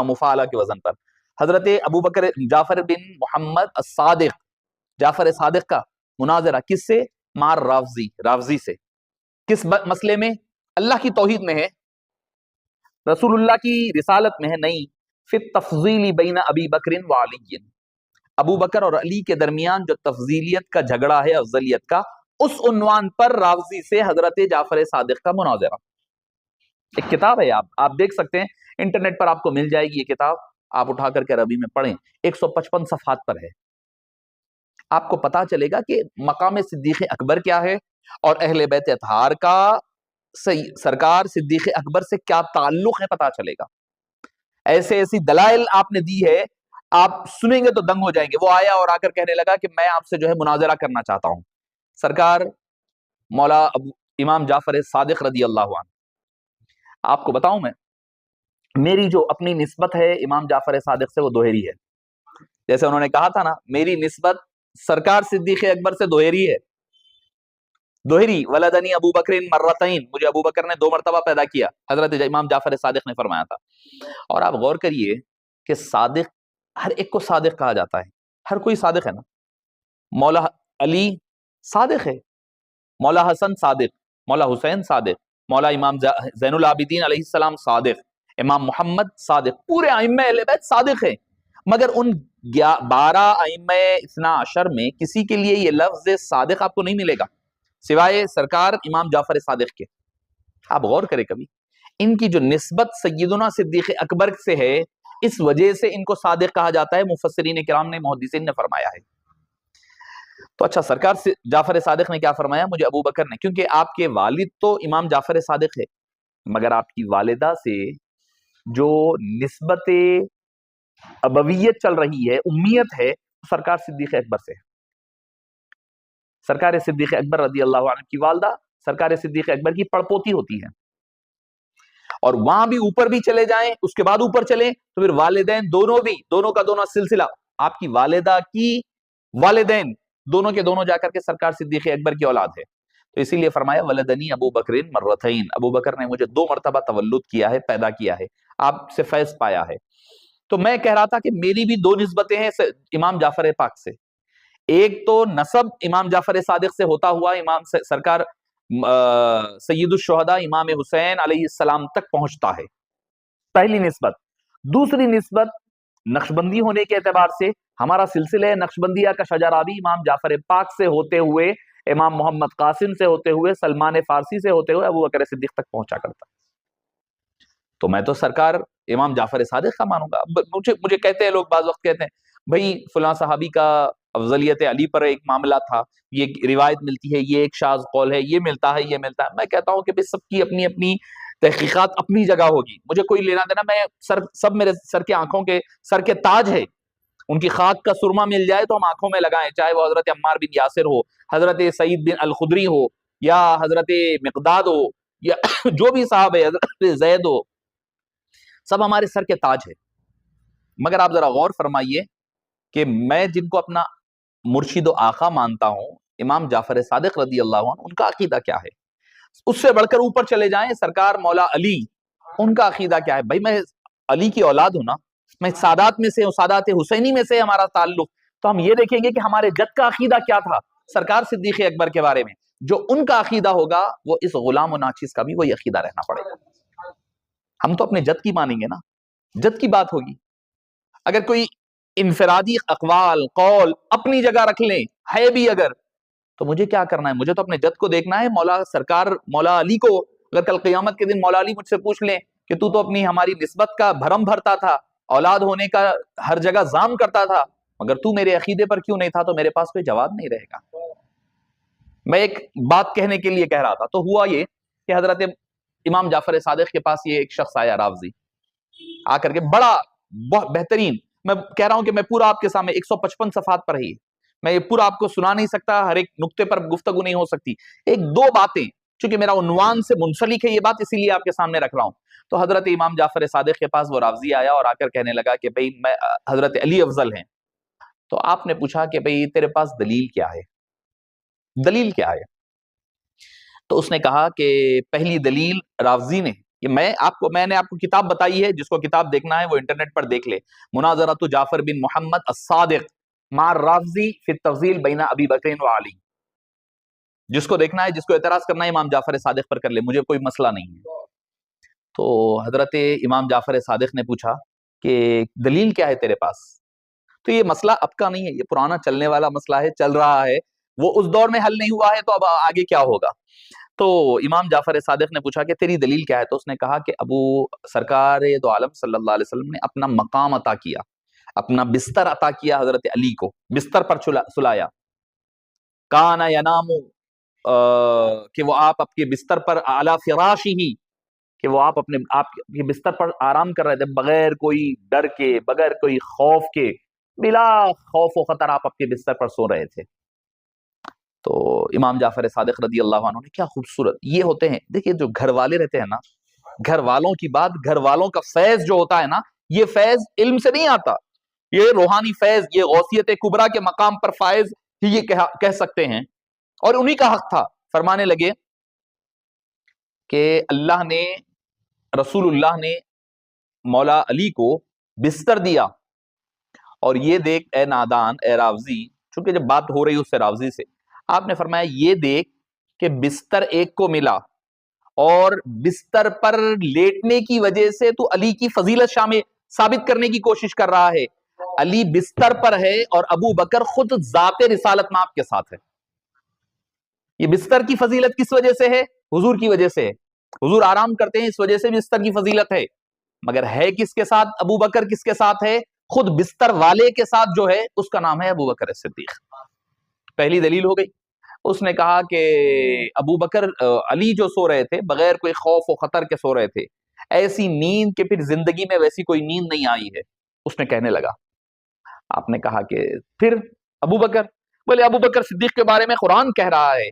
مفعلہ کے وزن پر، حضرت ابو بکر جعفر بن محمد الصادق، جعفر صادق کا مناظرہ کس سے؟ مع رافضی سے۔ کس مسئلے میں؟ اللہ کی توحید میں ہے، رسول اللہ کی رسالت میں ہے نہیں، فی التفضیل بین ابی بکر وعلی، ابو بکر اور علی کے درمیان جو تفضیلیت کا جھگڑا ہے، افضلیت کا، اس عنوان پر رافضی سے حضرت جعفر صادق کا مناظرہ۔ ایک کتاب ہے، آپ دیکھ سکتے ہیں انٹرنیٹ پر، آپ کو مل جائے گی یہ کتاب، آپ اٹھا کر کے عربی میں پڑھیں، 155 صفحات پر ہے۔ آپ کو پتا چلے گا کہ مقام صدیق اکبر کیا ہے، اور اہل بیت اطہار کا سرکار صدیق اکبر سے کیا تعلق ہے، پتا چلے گا۔ ایسی دلائل آپ نے دی ہے، آپ سنیں گے تو دنگ ہو جائیں گے۔ وہ آیا اور آ کر کہنے لگا کہ میں آپ سے جو ہے مناظرہ کرنا چاہتا ہوں۔ سرکار مولا امام جعفر صادق رضی اللہ عنہ، آپ کو بتاؤں میں، میری جو اپنی نسبت ہے امام جعفر صادق سے وہ دوہری ہے، جیسے انہوں نے کہا تھا نا، میری نسبت سرکار صدیق اکبر سے دوہری ہے، دوہری، ولدنی ابو بکر مرتین، مجھے ابو بکر نے 2 مرتبہ پیدا کیا، حضرت امام جعفر صادق نے فرمایا تھا۔ اور آپ غور کریے کہ صادق، ہر ایک کو صادق کہا جاتا ہے، ہر کوئی صادق ہے نا، مولا علی صادق ہے، مولا حسن صادق، مولا حسین صادق، مولا امام زین العابدین علیہ السلام صادق، امام محمد صادق، پورے ائمہ اہل بیت صادق ہیں، مگر ان 12 ائمہ اثنا عشر میں کسی کے لیے یہ لفظ صادق آپ کو نہیں ملے گا سوائے سرکار امام جعفر صادق کے۔ آپ غور کریں کبھی، ان کی جو نسبت سیدنا صدیق اکبر سے ہے، اس وجہ سے ان کو صادق کہا جاتا ہے، مفسرین کرام نے، محدثین نے فرمایا ہے۔ تو اچھا، سرکار جعفر صادق نے کیا فرمایا؟ مجھے ابو بکر نے، کیونکہ آپ کے والد تو امام جعفر صادق ہے، مگر آپ کی والدہ سے جو نسبت ابویت چل رہی ہے، امیت ہے، سرکار صدیق اکبر سے۔ سرکار صدیق اکبر رضی اللہ عنہ کی والدہ سرکار صدیق اکبر کی پڑپوتی ہوتی ہے، اور وہاں بھی اوپر بھی چلے جائیں، اس کے بعد اوپر چلیں تو پھر والدین دونوں کا سلسلہ، آپ کی والدہ کی والدین دونوں کے دونوں جا کر کے سرکار صدیق اکبر کی اولاد ہے۔ تو اسی لیے فرمایا ولدنی ابو بکر مرتین، ابو بکر نے مجھے 2 مرتبہ تولد کیا ہے، پیدا کیا ہے، آپ سے فیض پایا ہے۔ تو میں کہہ رہا تھا کہ میری بھی 2 نسبتیں ہیں امام جعفر پاک سے، ایک تو نسب امام جعفر صادق سے ہوتا ہوا امام سرکار سید الشہداء امام حسین علیہ السلام تک پہنچتا ہے، پہلی نسبت۔ دوسری نسبت نقشبندی ہونے کے اعتبار سے ہمارا سلسلہ نقشبندیہ کا شجرہ بھی امام جعفر پاک سے ہوتے ہوئے، امام محمد قاسم سے ہوتے ہوئے، سلمان فارسی سے ہوتے ہوئے ابو بکر صدیق تک پہنچا کرتا ہے۔ تو میں تو سرکار امام جعفر صادق کا مانوں گا۔ مجھے کہتے ہیں لوگ، بعض وقت کہتے ہیں بھائی فلاں صحابی کا افضلیت علی پر ایک معاملہ تھا، یہ روایت ملتی ہے، یہ ایک شاذ قول ہے، یہ ملتا ہے، یہ ملتا ہے۔ میں کہتا ہوں کہ سب کی اپنی اپنی تحقیقات اپنی جگہ ہوگی، مجھے کوئی لینا دینا، میں سب میرے سر کے آنکھوں کے سر کے تاج ہے، ان کی خاک کا سرما مل جائے تو ہم آنکھوں میں لگائیں، چاہے وہ حضرت عمار بن یاسر ہو، حضرت سعید بن الخدری ہو، یا حضرت مقداد ہو، یا جو بھی صاحب ہے، حضرت زید ہو، سب ہمارے سر کے تاج ہے۔ مگر آپ ذرا غور فرمائیے کہ میں جن کو اپنا مرشد و آقا مانتا ہوں، امام جعفر صادق رضی اللہ عنہ ان کا عقیدہ کیا ہے. اس سے بڑھ کر اوپر چلے جائیں سرکار مولا علی, ان کا عقیدہ کیا ہے. بھائی میں علی کی اولاد ہوں نا, میں سادات میں سے ہوں, سادات حسینی میں سے ہمارا تعلق, تو ہم یہ دیکھیں گے کہ ہمارے جد کا عقیدہ کیا تھا سرکار صدیق اکبر کے بارے میں. جو ان کا عقیدہ ہوگا وہ اس غلام و ناچیز کا بھی وہی عقیدہ رہنا پڑے گا. ہم تو اپنے جد کی مانیں گے نا, جد کی بات ہوگی. اگر کوئی انفرادی اقوال قول اپنی جگہ رکھ لیں ہے بھی اگر, تو مجھے کیا کرنا ہے؟ مجھے تو اپنے جد کو دیکھنا ہے. مولا سرکار مولا علی کو اگر کل قیامت کے دن مولا علی مجھ سے پوچھ لیں کہ تو اپنی ہماری نسبت کا بھرم بھرتا تھا, اولاد ہونے کا ہر جگہ زام کرتا تھا, مگر تو میرے عقیدے پر کیوں نہیں تھا, تو میرے پاس کوئی جواب نہیں رہے گا. میں ایک بات کہنے کے لیے کہہ رہا تھا, تو ہوا یہ کہ حضرت امام جعفر صادق کے پاس یہ ایک شخص آیا رافضی, آ کر کے بڑا بہترین, میں کہہ رہا ہوں کہ میں پورا آپ کے سامنے 155 صفحات پر ہی, میں یہ پورا آپ کو سنا نہیں سکتا, ہر ایک نقطے پر گفتگو نہیں ہو سکتی. ایک دو باتیں, چونکہ میرا عنوان سے منسلک ہے یہ بات, اسی لیے آپ کے سامنے رکھ رہا ہوں. تو حضرت امام جعفر صادق کے پاس وہ رافضی آیا اور آ کر کہنے لگا کہ بھئی میں حضرت علی افضل ہیں. تو آپ نے پوچھا کہ بھئی تیرے پاس دلیل کیا ہے, دلیل کیا ہے؟ تو اس نے کہا کہ پہلی دلیل رافضی نے, یہ میں نے آپ کو کتاب بتائی ہے, جس کو کتاب دیکھنا ہے وہ انٹرنیٹ پر دیکھ لے, مناظرۃ جعفر بن محمد الصادق مع الرافضی فی التفضیل بین ابی بکر و علی. جس کو دیکھنا ہے, جس کو اعتراض کرنا ہے امام جعفر صادق پر کر لے, مجھے کوئی مسئلہ نہیں ہے. تو حضرت امام جعفر صادق نے پوچھا کہ دلیل کیا ہے تیرے پاس؟ تو یہ مسئلہ اب کا نہیں ہے, یہ پرانا چلنے والا مسئلہ ہے, چل رہا ہے, وہ اس دور میں حل نہیں ہوا ہے, تو اب آگے کیا ہوگا. تو امام جعفر صادق نے پوچھا کہ تیری دلیل کیا ہے؟ تو اس نے کہا کہ ابو سرکار دو عالم صلی اللہ علیہ وسلم نے اپنا مقام عطا کیا, اپنا بستر عطا کیا حضرت علی کو, بستر پر سلایا. کانا ینام, کہ وہ آپ اپنے بستر پر اعلی فراشی ہی, کہ وہ آپ کے بستر پر آرام کر رہے تھے بغیر کوئی ڈر کے, بغیر کوئی خوف کے, بلا خوف و خطر آپ کے بستر پر سو رہے تھے. تو امام جعفر صادق رضی اللہ عنہ نے کیا خوبصورت, یہ ہوتے ہیں دیکھیے جو گھر والے رہتے ہیں نا, گھر والوں کی بات, گھر والوں کا فیض جو ہوتا ہے نا, یہ فیض علم سے نہیں آتا, یہ روحانی فیض, یہ غوثیت کبریٰ کے مقام پر فائز ہی یہ کہہ سکتے ہیں. اور انہی کا حق تھا. فرمانے لگے کہ اللہ نے, رسول اللہ نے مولا علی کو بستر دیا, اور یہ دیکھ اے نادان, اے رافضی, چونکہ جب بات ہو رہی اس سے رافضی سے, آپ نے فرمایا یہ دیکھ کہ بستر ایک کو ملا, اور بستر پر لیٹنے کی وجہ سے تو علی کی فضیلت ثابت کرنے کی کوشش کر رہا ہے. علی بستر پر ہے اور ابو بکر خود ذات رسالت میں آپ کے ساتھ ہے. یہ بستر کی فضیلت کس وجہ سے ہے؟ حضور کی وجہ سے ہے. حضور آرام کرتے ہیں, اس وجہ سے بستر کی فضیلت ہے. مگر ہے کس کے ساتھ ابو بکر, کس کے ساتھ ہے؟ خود بستر والے کے ساتھ جو ہے اس کا نام ہے ابو بکر صدیق. پہلی دلیل ہو گئی. اس نے کہا کہ ابو بکر, علی جو سو رہے تھے بغیر کوئی خوف و خطر کے سو رہے تھے, ایسی نیند کہ پھر زندگی میں ویسی کوئی نیند نہیں آئی ہے. اس نے کہنے لگا, آپ نے کہا کہ پھر ابو بکر, بولے ابو بکر صدیق کے بارے میں قرآن کہہ رہا ہے,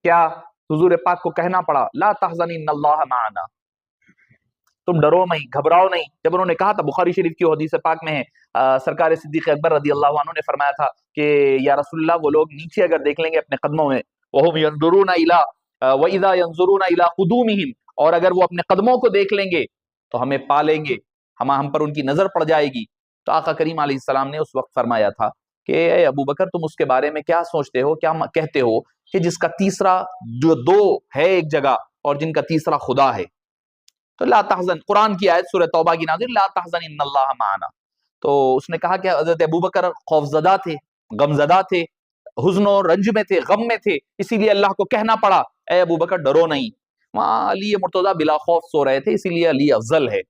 کیا حضور پاک کو کہنا پڑا لا تحزن ان اللہ معنا, تم ڈرو نہیں, گھبراؤ نہیں. جب انہوں نے کہا تھا, بخاری شریف کی حدیث پاک میں ہے, سرکار صدیق اکبر رضی اللہ عنہ نے فرمایا تھا کہ یا رسول اللہ, وہ لوگ نیچے اگر دیکھ لیں گے اپنے قدموں میں, وَهُمْ يَنْظُرُونَ إِلَىٰ وَإِذَا يَنْظُرُونَ إِلَىٰ قُدُومِهِمْ, اور اگر وہ اپنے قدموں کو دیکھ لیں گے تو ہمیں پا لیں گے, ہم پر ان کی نظر پڑ جائے گی. تو آقا کریم علیہ السلام نے اس وقت فرمایا تھا کہ اے ابو بکر, تم اس کے بارے میں کیا سوچتے ہو, کیا کہتے ہو کہ جس کا تیسرا, جو دو ہے ایک جگہ اور جن کا تیسرا خدا ہے. تو لا تحزن, قرآن کی آیت سورہ توبہ کی نازل, لا تحزن ان اللہ معنا. تو اس نے کہا کہ حضرت ابو بکر خوفزدہ تھے, غمزدہ تھے, حزن و رنج میں تھے, غم میں تھے, اسی لیے اللہ کو کہنا پڑا اے ابو بکر ڈرو نہیں. وہاں علی مرتضیٰ بلا خوف سو رہے تھے, اسی لیے علی افضل ہے.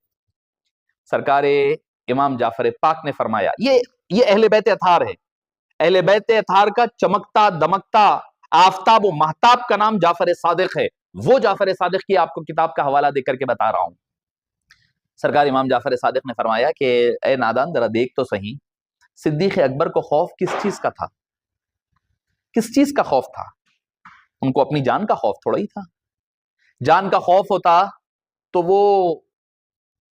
سرکار امام جعفر پاک نے فرمایا, یہ اہل بیت اطہار ہے. اہل بیت اطہار کا چمکتا دمکتا آفتاب و مہتاب کا نام جعفر صادق ہے. وہ جعفر صادق کی آپ کو کتاب کا حوالہ دے کر کے بتا رہا ہوں. سرکار امام جعفر صادق نے فرمایا کہ اے نادان, ذرا دیکھ تو صحیح, صدیق اکبر کو خوف کس چیز کا تھا؟ کس چیز کا خوف تھا؟ ان کو اپنی جان کا خوف تھوڑا ہی تھا. جان کا خوف ہوتا تو وہ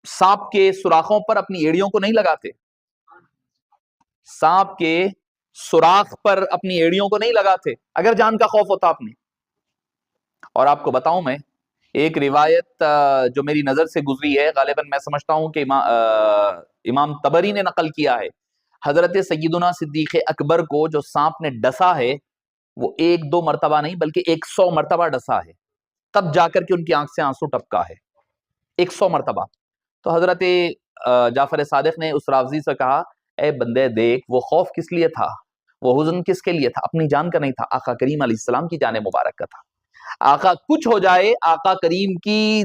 سانپ کے سوراخوں پر اپنی ایڑیوں کو نہیں لگاتے. سانپ کے سوراخ پر اپنی ایڑیوں کو نہیں لگاتے اگر جان کا خوف ہوتا آپ نے. اور آپ کو بتاؤں میں ایک روایت جو میری نظر سے گزری ہے، غالباً میں سمجھتا ہوں کہ امام طبری نے نقل کیا ہے، حضرت سیدنا صدیق اکبر کو جو سانپ نے ڈسا ہے وہ 1-2 مرتبہ نہیں بلکہ 100 مرتبہ ڈسا ہے، تب جا کر کے ان کی آنکھ سے آنسو ٹپکا ہے 100 مرتبہ. تو حضرت جعفر صادق نے اس راوی سے کہا، اے بندے دیکھ، وہ خوف کس لیے تھا، وہ حزن کس کے لیے تھا؟ اپنی جان کا نہیں تھا، آقا کریم علیہ السلام کی جان مبارک کا تھا. آقا کچھ ہو جائے، آقا کریم کی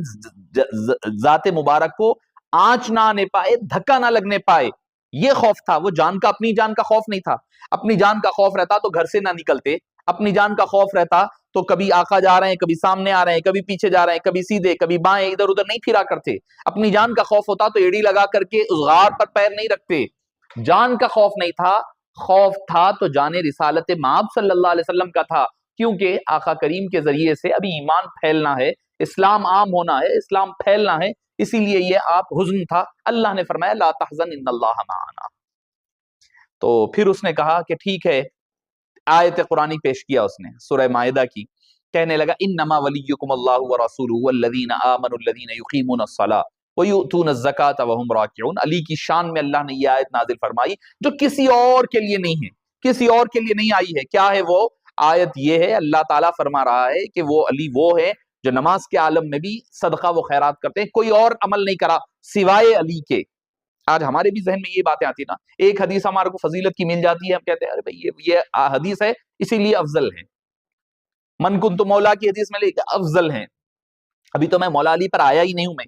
ذات مبارک کو آنچ نہ آنے پائے، دھکا نہ لگنے پائے، یہ خوف تھا. وہ جان کا، اپنی جان کا خوف نہیں تھا. اپنی جان کا خوف رہتا تو گھر سے نہ نکلتے، اپنی جان کا خوف رہتا تو کبھی آقا جا رہے ہیں، کبھی سامنے آ رہے ہیں، کبھی پیچھے جا رہے ہیں، کبھی سیدھے کبھی بائیں، ادھر ادھر نہیں پھرا کرتے. اپنی جان کا خوف ہوتا تو ایڑی لگا کر کے اس غار پر پیر نہیں رکھتے. جان کا خوف نہیں تھا، خوف تھا تو جان رسالت مآب صلی اللہ علیہ وسلم کا تھا، کیونکہ آقا کریم کے ذریعے سے ابھی ایمان پھیلنا ہے، اسلام عام ہونا ہے، اسلام پھیلنا ہے، اسی لیے یہ آپ حزن تھا. اللہ نے فرمایا لا تحزن ان اللہ معنا. تو پھر اس نے کہا کہ ٹھیک ہے، آیت قرآنی پیش کیا اس نے سورہ مائدہ کی، کہنے لگا انما ولیکم اللہ ورسولہ والذین آمنوا الذین یقیمون الصلاۃ ویؤتون الزکاۃ وہم راکعون. علی کی شان میں اللہ نے یہ آیت نازل فرمائی جو کسی اور کے لیے نہیں ہے، کسی اور کے لیے نہیں آئی ہے. کیا ہے وہ آیت؟ یہ ہے اللہ تعالیٰ فرما رہا ہے کہ وہ علی وہ ہے جو نماز کے عالم میں بھی صدقہ و خیرات کرتے ہیں، کوئی اور عمل نہیں کرا سوائے علی کے. آج ہمارے بھی ذہن میں یہ باتیں آتی نا، ایک حدیث ہمارے کو فضیلت کی مل جاتی ہے، ہم کہتے ہیں ارے بھائی یہ حدیث ہے اسی لیے افضل ہے. من کنت مولا کی حدیث میں لکھا افضل ہیں. ابھی تو میں مولا علی پر آیا ہی نہیں ہوں. میں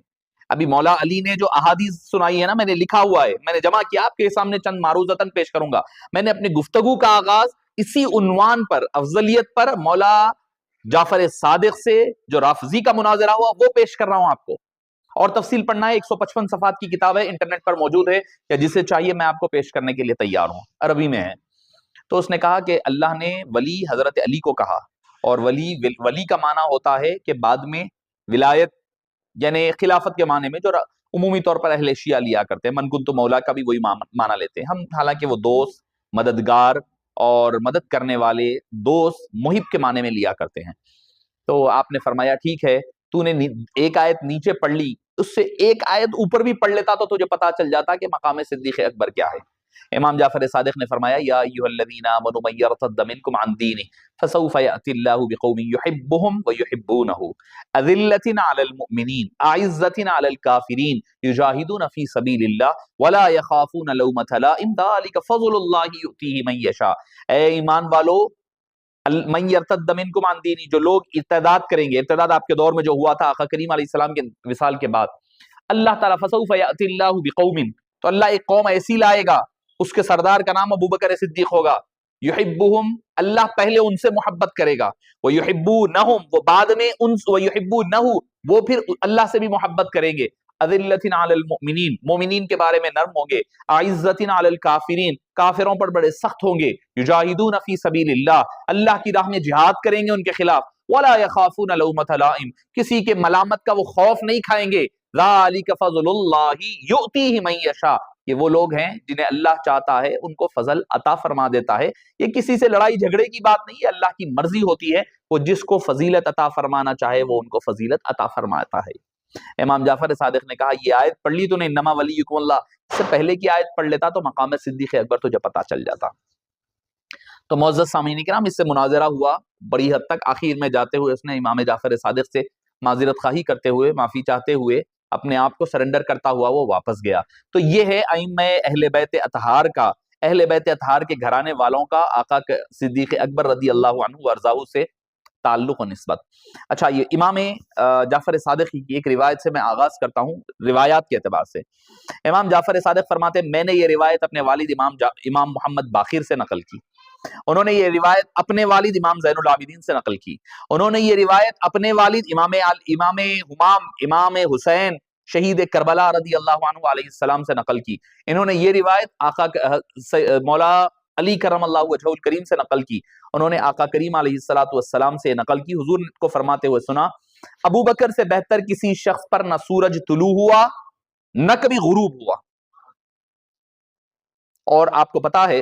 ابھی مولا علی نے جو احادیث سنائی ہے نا، میں نے لکھا ہوا ہے، میں نے جمع کیا، آپ کے سامنے چند معروضتاً پیش کروں گا. میں نے اپنی گفتگو کا آغاز اسی عنوان پر، افضلیت پر، مولا جعفر صادق سے جو رافضی کا مناظرہ ہوا وہ پیش کر رہا ہوں آپ کو. اور تفصیل پڑھنا ہے، 155 صفحات کی کتاب ہے، انٹرنیٹ پر موجود ہے، یا جسے چاہیے میں آپ کو پیش کرنے کے لیے تیار ہوں، عربی میں ہے. تو اس نے کہا کہ اللہ نے ولی حضرت علی کو کہا، اور ولی کا معنی ہوتا ہے کہ بعد میں ولایت، یعنی خلافت کے معنی میں جو عمومی طور پر اہل شیعہ لیا کرتے ہیں. من کنت مولا کا بھی وہی معنی لیتے ہیں ہم، حالانکہ وہ دوست، مددگار اور مدد کرنے والے، دوست، محب کے معنی میں لیا کرتے ہیں. تو آپ نے فرمایا ٹھیک ہے، تو نے ایک آیت نیچے پڑھ لی، اس سے ایک آیت اوپر بھی پڑھ لیتا تو تجھے پتا چل جاتا کہ مقام صدیق اکبر کیا ہے. امام جعفر صادق نے فرمایا یا ایھا الذین آمنوا من یرتد منکم عن دینہ فسوف یأتی اللہ بقوم یحبهم ویحبونہ اذلۃ علی المؤمنین اعزۃ علی الکافرین یجاہدون فی سبیل اللہ ولا یخافون لومۃ لائم ذلک فضل اللہ یؤتیہ من یشاء. اے ایمان والو، من یرتد منکم عن دینی، جو لوگ ارتداد کریں گے، ارتداد آپ کے دور میں جو ہوا تھا آقا کریم علیہ السلام کے وصال کے بعد، اللہ تعالیٰ فسوف یأتی اللہ بقوم، تو اللہ ایک قوم ایسی لائے گا، اس کے سردار کا نام ابو بکر صدیق ہوگا، یحبہم، اللہ پہلے ان سے محبت کرے گا، ویحبونہم، وہ بعد میں ویحبونہ، وہ پھر اللہ سے بھی محبت کریں گے، اذلۃ علی المؤمنین، مومنین کے بارے میں نرم ہوں گے، اعزۃ علی الکافرین، کافروں پر بڑے سخت ہوں گے، یجاہدون فی سبیل اللہ، اللہ کی راہ میں جہاد کریں گے ان کے خلاف، ولا یخافون لومۃ لائم، کسی کے ملامت کا وہ خوف نہیں کھائیں گے، ذالک فضل اللہ یؤتیہ من یشاء، یہ وہ لوگ ہیں جنہیں اللہ چاہتا ہے ان کو فضل عطا فرما دیتا ہے. یہ کسی سے لڑائی جھگڑے کی بات نہیں ہے، اللہ کی مرضی ہوتی ہے، وہ جس کو فضیلت عطا فرمانا چاہے وہ ان کو فضیلت عطا فرماتا ہے. امام جعفر صادق نے کہا یہ آیت پڑھ لی تو نے انما ولیکم اللہ، اس سے پہلے کی آیت پڑھ لیتا تو مقام صدیق اکبر تجھے پتا چل جاتا. تو معزز سامعین کرام، اس سے مناظرہ ہوا بڑی حد تک. آخر میں جاتے ہوئے اس نے امام جعفر صادق سے معذرت خواہی کرتے ہوئے، معافی چاہتے ہوئے، اپنے آپ کو سرنڈر کرتا ہوا وہ واپس گیا. تو یہ ہے ائمہ اہل بیت اطہار کا، اہل بیت اطہار کے گھرانے والوں کا آقا صدیق اکبر رضی اللہ عنہ وارضاہ سے تعلق و نسبت. اچھا، یہ امام جعفر صادق کی ایک روایت سے میں آغاز کرتا ہوں، روایات کے اعتبار سے. امام جعفر صادق فرماتے ہیں میں نے یہ روایت اپنے والد امام محمد باقر سے نقل کی، انہوں نے یہ روایت اپنے والد امام زین العابدین سے نقل کی، انہوں نے یہ روایت اپنے والد امام حمام، امام حسین شہید کربلا رضی اللہ عنہ علیہ السلام سے نقل کی، انہوں نے یہ روایت آقا مولا علی کرم اللہ وجہہ الکریم سے نقل کی، انہوں نے آقا کریم علیہ السلام سے نقل کی. حضور کو فرماتے ہوئے سنا ابو بکر سے بہتر کسی شخص پر نہ سورج طلوع ہوا نہ کبھی غروب ہوا. اور آپ کو پتا ہے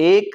1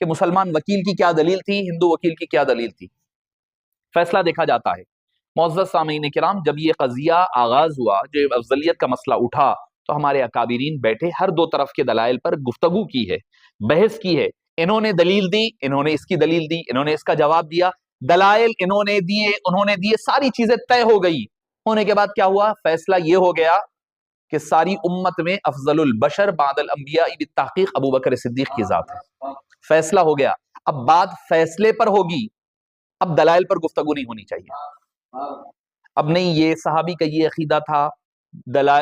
کہ مسلمان وکیل کی کیا دلیل تھی, ہندو وکیل کی کیا دلیل تھی. فیصلہ دیکھا جاتا ہے. معزز سامعین کرام, جب یہ قضیہ آغاز ہوا, جو افضلیت کا مسئلہ اٹھا, تو ہمارے اکابرین بیٹھے, ہر دو طرف کے دلائل پر گفتگو کی ہے, بحث کی ہے. انہوں نے دلیل دی, انہوں نے اس کی دلیل دی, انہوں نے اس کا جواب دیا, دلائل انہوں نے دیے, ساری چیزیں طے ہو گئی. ہونے کے بعد کیا ہوا؟ فیصلہ یہ ہو گیا کہ ساری امت میں افضل البشر بعد الانبیاء بالتحقیق ابو بکر صدیق کی ذات ہے. فیصلہ ہو گیا. اب بات فیصلے پر ہوگی, اب دلائل پر گفتگو نہیں ہونی چاہیے. اب نہیں یہ صحابی کا یہ عقیدہ تھا,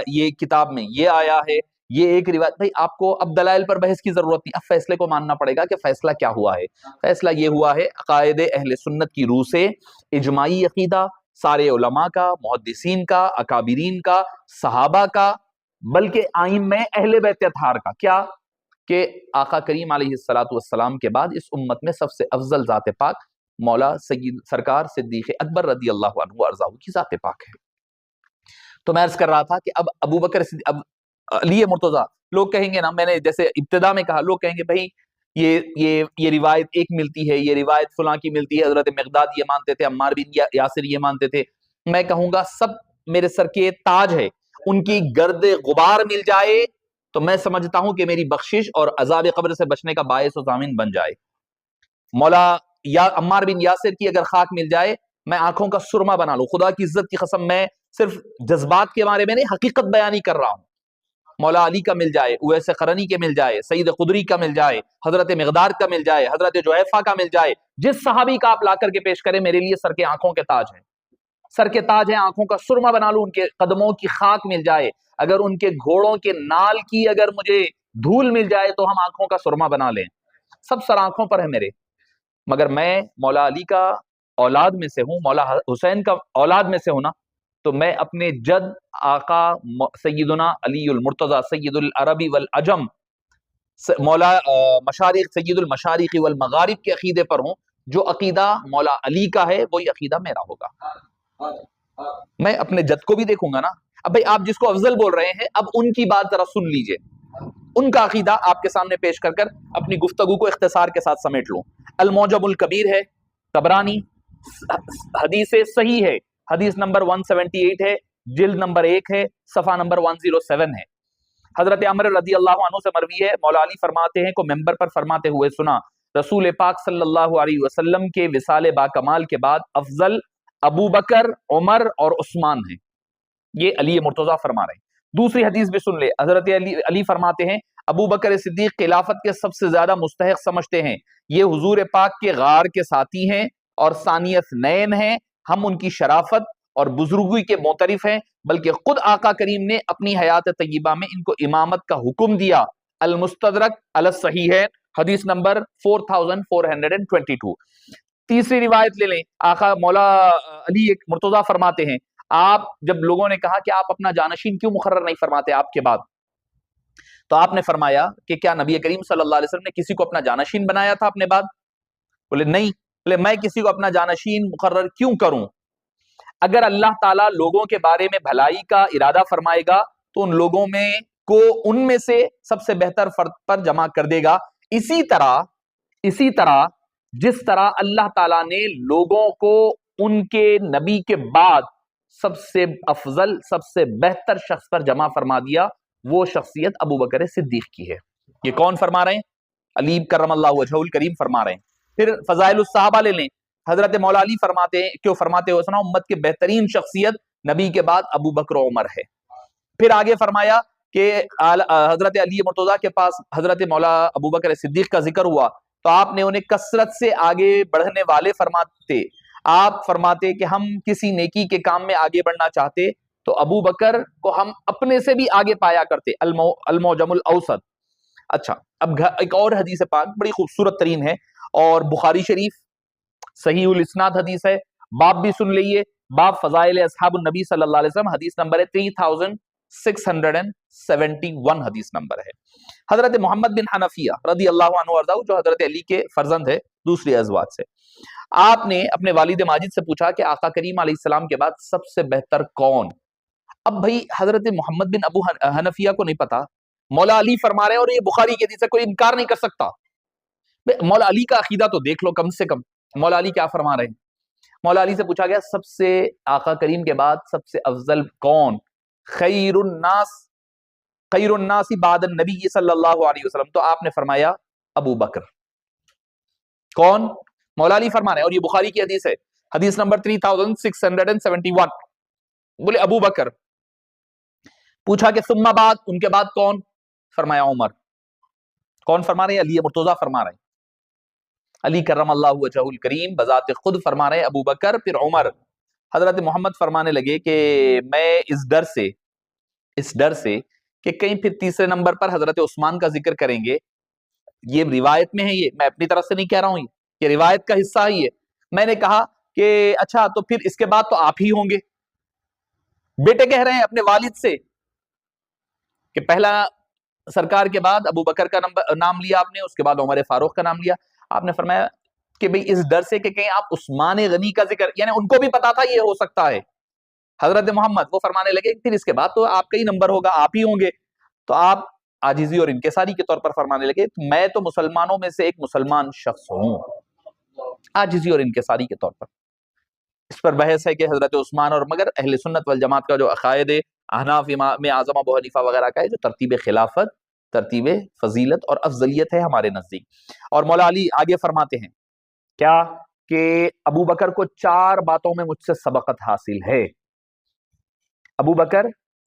یہ کتاب میں یہ آیا ہے, یہ ایک روایت. بھائی آپ کو اب دلائل پر بحث کی ضرورت نہیں, اب فیصلے کو ماننا پڑے گا کہ فیصلہ کیا ہوا ہے. فیصلہ یہ ہوا ہے عقائد اہل سنت کی روح سے, اجماعی عقیدہ سارے علماء کا, محدثین کا, اکابرین کا, صحابہ کا, بلکہ ائمہ اہل بیت اطہار کا. کیا کہ آقا کریم علیہ السلام کے بعد اس امت میں سب سے افضل ذات پاک مولا سید سرکار صدیق اکبر رضی اللہ عنہ وارضاہ کی ذات پاک ہے. تو میں عرض کر رہا تھا کہ اب ابو بکر اب علی مرتضیٰ, لوگ کہیں گے نا, میں نے جیسے ابتدا میں کہا, لوگ کہیں گے بھائی یہ روایت ایک ملتی ہے, یہ روایت فلاں کی ملتی ہے, حضرت مقداد یہ مانتے تھے, عمار بن یاسر یہ مانتے تھے. میں کہوں گا سب میرے سر کے تاج ہے, ان کی گرد غبار مل جائے تو میں سمجھتا ہوں کہ میری بخشش اور عذاب قبر سے بچنے کا باعث و ضامن بن جائے. مولا یا عمار بن یاسر کی اگر خاک مل جائے, میں آنکھوں کا سرما بنا لوں. خدا کی عزت کی قسم, میں صرف جذبات کے بارے میں نہیں, حقیقت بیانی کر رہا ہوں. مولا علی کا مل جائے, اویس قرنی کے مل جائے, سعید خدری کا مل جائے, حضرت مقدار کا مل جائے, حضرت جحیفہ کا مل جائے, جس صحابی کا آپ لا کر کے پیش کریں, میرے لیے سر کے آنکھوں کے تاج ہیں, سر کے تاج ہیں, آنکھوں کا سرما بنا لوں. ان کے قدموں کی خاک مل جائے, اگر ان کے گھوڑوں کے نال کی اگر مجھے دھول مل جائے تو ہم آنکھوں کا سرما بنا لیں. سب سر آنکھوں پر ہے میرے, مگر میں مولا علی کا اولاد میں سے ہوں, مولا حسین کا اولاد میں سے ہوں نا, تو میں اپنے جد آقا سیدنا علی المرتضی سید العربی والعجم مولا مشارق سید المشارق والمغارب کے عقیدے پر ہوں. جو عقیدہ مولا علی کا ہے وہی عقیدہ میرا ہوگا. میں اپنے جد کو بھی دیکھوں گا نا. اب بھائی آپ جس کو افضل بول رہے ہیں, اب ان کی بات ذرا سن لیجئے, ان کا عقیدہ آپ کے سامنے پیش کر کر اپنی گفتگو کو اختصار کے ساتھ سمیٹ لوں. المعجم الکبیر ہے, طبرانی, حدیث صحیح ہے, حدیث نمبر 178 ہے, جلد نمبر 1 ہے, صفحہ نمبر 107 ہے. حضرت عمر رضی اللہ عنہ سے مروی ہے, مولا علی فرماتے ہیں کو ممبر پر فرماتے ہوئے سنا, رسول پاک صلی اللہ علیہ وسلم کے وصال با کمال کے بعد افضل ابو بکر, عمر اور عثمان ہیں. یہ علی مرتضیٰ فرما رہے ہیں. دوسری حدیث بھی سن لے, حضرت علی فرماتے ہیں ابو بکر صدیق خلافت کے سب سے زیادہ مستحق سمجھتے ہیں, یہ حضور پاک کے غار کے ساتھی ہیں اور ثانیت نین ہیں, ہم ان کی شرافت اور بزرگی کے معترف ہیں, بلکہ خود آقا کریم نے اپنی حیات طیبہ میں ان کو امامت کا حکم دیا. المستدرک علی الصحیحین, حدیث نمبر 4422. تیسری روایت لے لیں, آقا مولا علی مرتضیٰ فرماتے ہیں, آپ جب لوگوں نے کہا کہ آپ اپنا جانشین کیوں مقرر نہیں فرماتے آپ کے بعد, تو آپ نے فرمایا کہ کیا نبی کریم صلی اللہ علیہ وسلم نے کسی کو اپنا جانشین بنایا تھا اپنے بعد؟ بولے نہیں. بولے میں کسی کو اپنا جانشین مقرر کیوں کروں؟ اگر اللہ تعالیٰ لوگوں کے بارے میں بھلائی کا ارادہ فرمائے گا تو ان لوگوں میں کو ان میں سے سب سے بہتر فرد پر جمع کر دے گا. اسی طرح جس طرح اللہ تعالیٰ نے لوگوں کو ان کے نبی کے بعد سب سے افضل, سب سے بہتر شخص پر جمع فرما دیا, وہ شخصیت ابو بکر صدیق کی ہے. یہ کون فرما رہے ہیں؟ علی کرم اللہ وجہہ الکریم فرما رہے ہیں. پھر فضائل الصحابہ لے لیں, حضرت مولا علی فرماتے ہیں, کیوں فرماتے ہو سنا, امت کے بہترین شخصیت نبی کے بعد ابو بکر و عمر ہے. پھر آگے فرمایا کہ حضرت علی مرتضیٰ کے پاس حضرت مولا ابو بکر صدیق کا ذکر ہوا تو آپ نے انہیں کثرت سے آگے بڑھنے والے فرماتے. آپ فرماتے کہ ہم کسی نیکی کے کام میں آگے بڑھنا چاہتے تو ابو بکر کو ہم اپنے سے بھی آگے پایا کرتے. المعجم الاوسط. اچھا, اب ایک اور حدیث پاک بڑی خوبصورت ترین ہے اور بخاری شریف صحیح الاسناد حدیث ہے. باب بھی سن لئیے, باب فضائل اصحاب النبی صلی اللہ علیہ وسلم, حدیث نمبر ہے 3671 حدیث نمبر ہے. حضرت محمد بن حنفیہ رضی اللہ عنہ وارضاہ, جو حضرت علی کے فرزند ہے دوسری ازواج سے, آپ نے اپنے والد ماجد سے پوچھا کہ آقا کریم علیہ السلام کے بعد سب سے بہتر کون؟ اب بھائی حضرت محمد بن ابو حنفیہ کو نہیں پتا, مولا علی فرما رہے ہیں اور یہ بخاری کی حدیث ہے, کوئی انکار نہیں کر سکتا. مولا علی کا عقیدہ تو دیکھ لو کم سے کم. مولا علی کیا فرما رہے ہیں؟ مولا علی سے پوچھا گیا سب سے آقا کریم کے بعد سب سے افضل کون؟ خیر الناس بعد النبی صلی اللہ علیہ وسلم. تو آپ نے فرمایا ابو بکر. کون؟ مولا علی فرما رہے ہیں, اور یہ بخاری کی حدیث ہے, حدیث نمبر 3671. بولے ابو بکر. پوچھا کہ ثم بعد, ان کے بعد کون؟ فرمایا عمر. کون فرما رہے ہیں؟ علی مرتضیٰ فرما رہے ہیں. علی کرم اللہ وجہہ الکریم بذات خود فرما رہے ہیں ابو بکر, پھر عمر. حضرت محمد فرمانے لگے کہ میں اس ڈر سے کہ کہیں پھر تیسرے نمبر پر حضرت عثمان کا ذکر کریں گے. یہ روایت میں ہے, یہ میں اپنی طرف سے نہیں کہہ رہا ہوں, یہ روایت کا حصہ ہی ہے. میں نے کہا کہ اچھا تو پھر اس کے بعد تو آپ ہی ہوں گے. بیٹے کہہ رہے ہیں اپنے والد سے کہ پہلا سرکار کے بعد ابو بکر کا نام لیا آپ نے, اس کے بعد عمر فاروق کا نام لیا. آپ نے فرمایا کہ بھئی اس ڈر سے کہ کہیں آپ عثمان غنی کا ذکر, یعنی ان کو بھی پتا تھا یہ ہو سکتا ہے. حضرت محمد وہ فرمانے لگے پھر اس کے بعد تو آپ کا ہی نمبر ہوگا, آپ ہی ہوں گے. تو آپ عاجزی اور انکساری کے طور پر فرمانے لگے میں تو مسلمانوں میں سے ایک مسلمان شخص ہوں, عاجزی اور انکساری کے طور پر. اس پر بحث ہے کہ حضرت عثمان, اور مگر اہل سنت والجماعت کا جو عقائد ہے احناف امام اعظم ابو حنیفہ وغیرہ کا ہے, جو ترتیب خلافت, ترتیب فضیلت اور افضلیت ہے ہمارے نزدیک. اور مولا علی آگے فرماتے ہیں کیا کہ ابو بکر کو 4 باتوں میں مجھ سے سبقت حاصل ہے. ابو بکر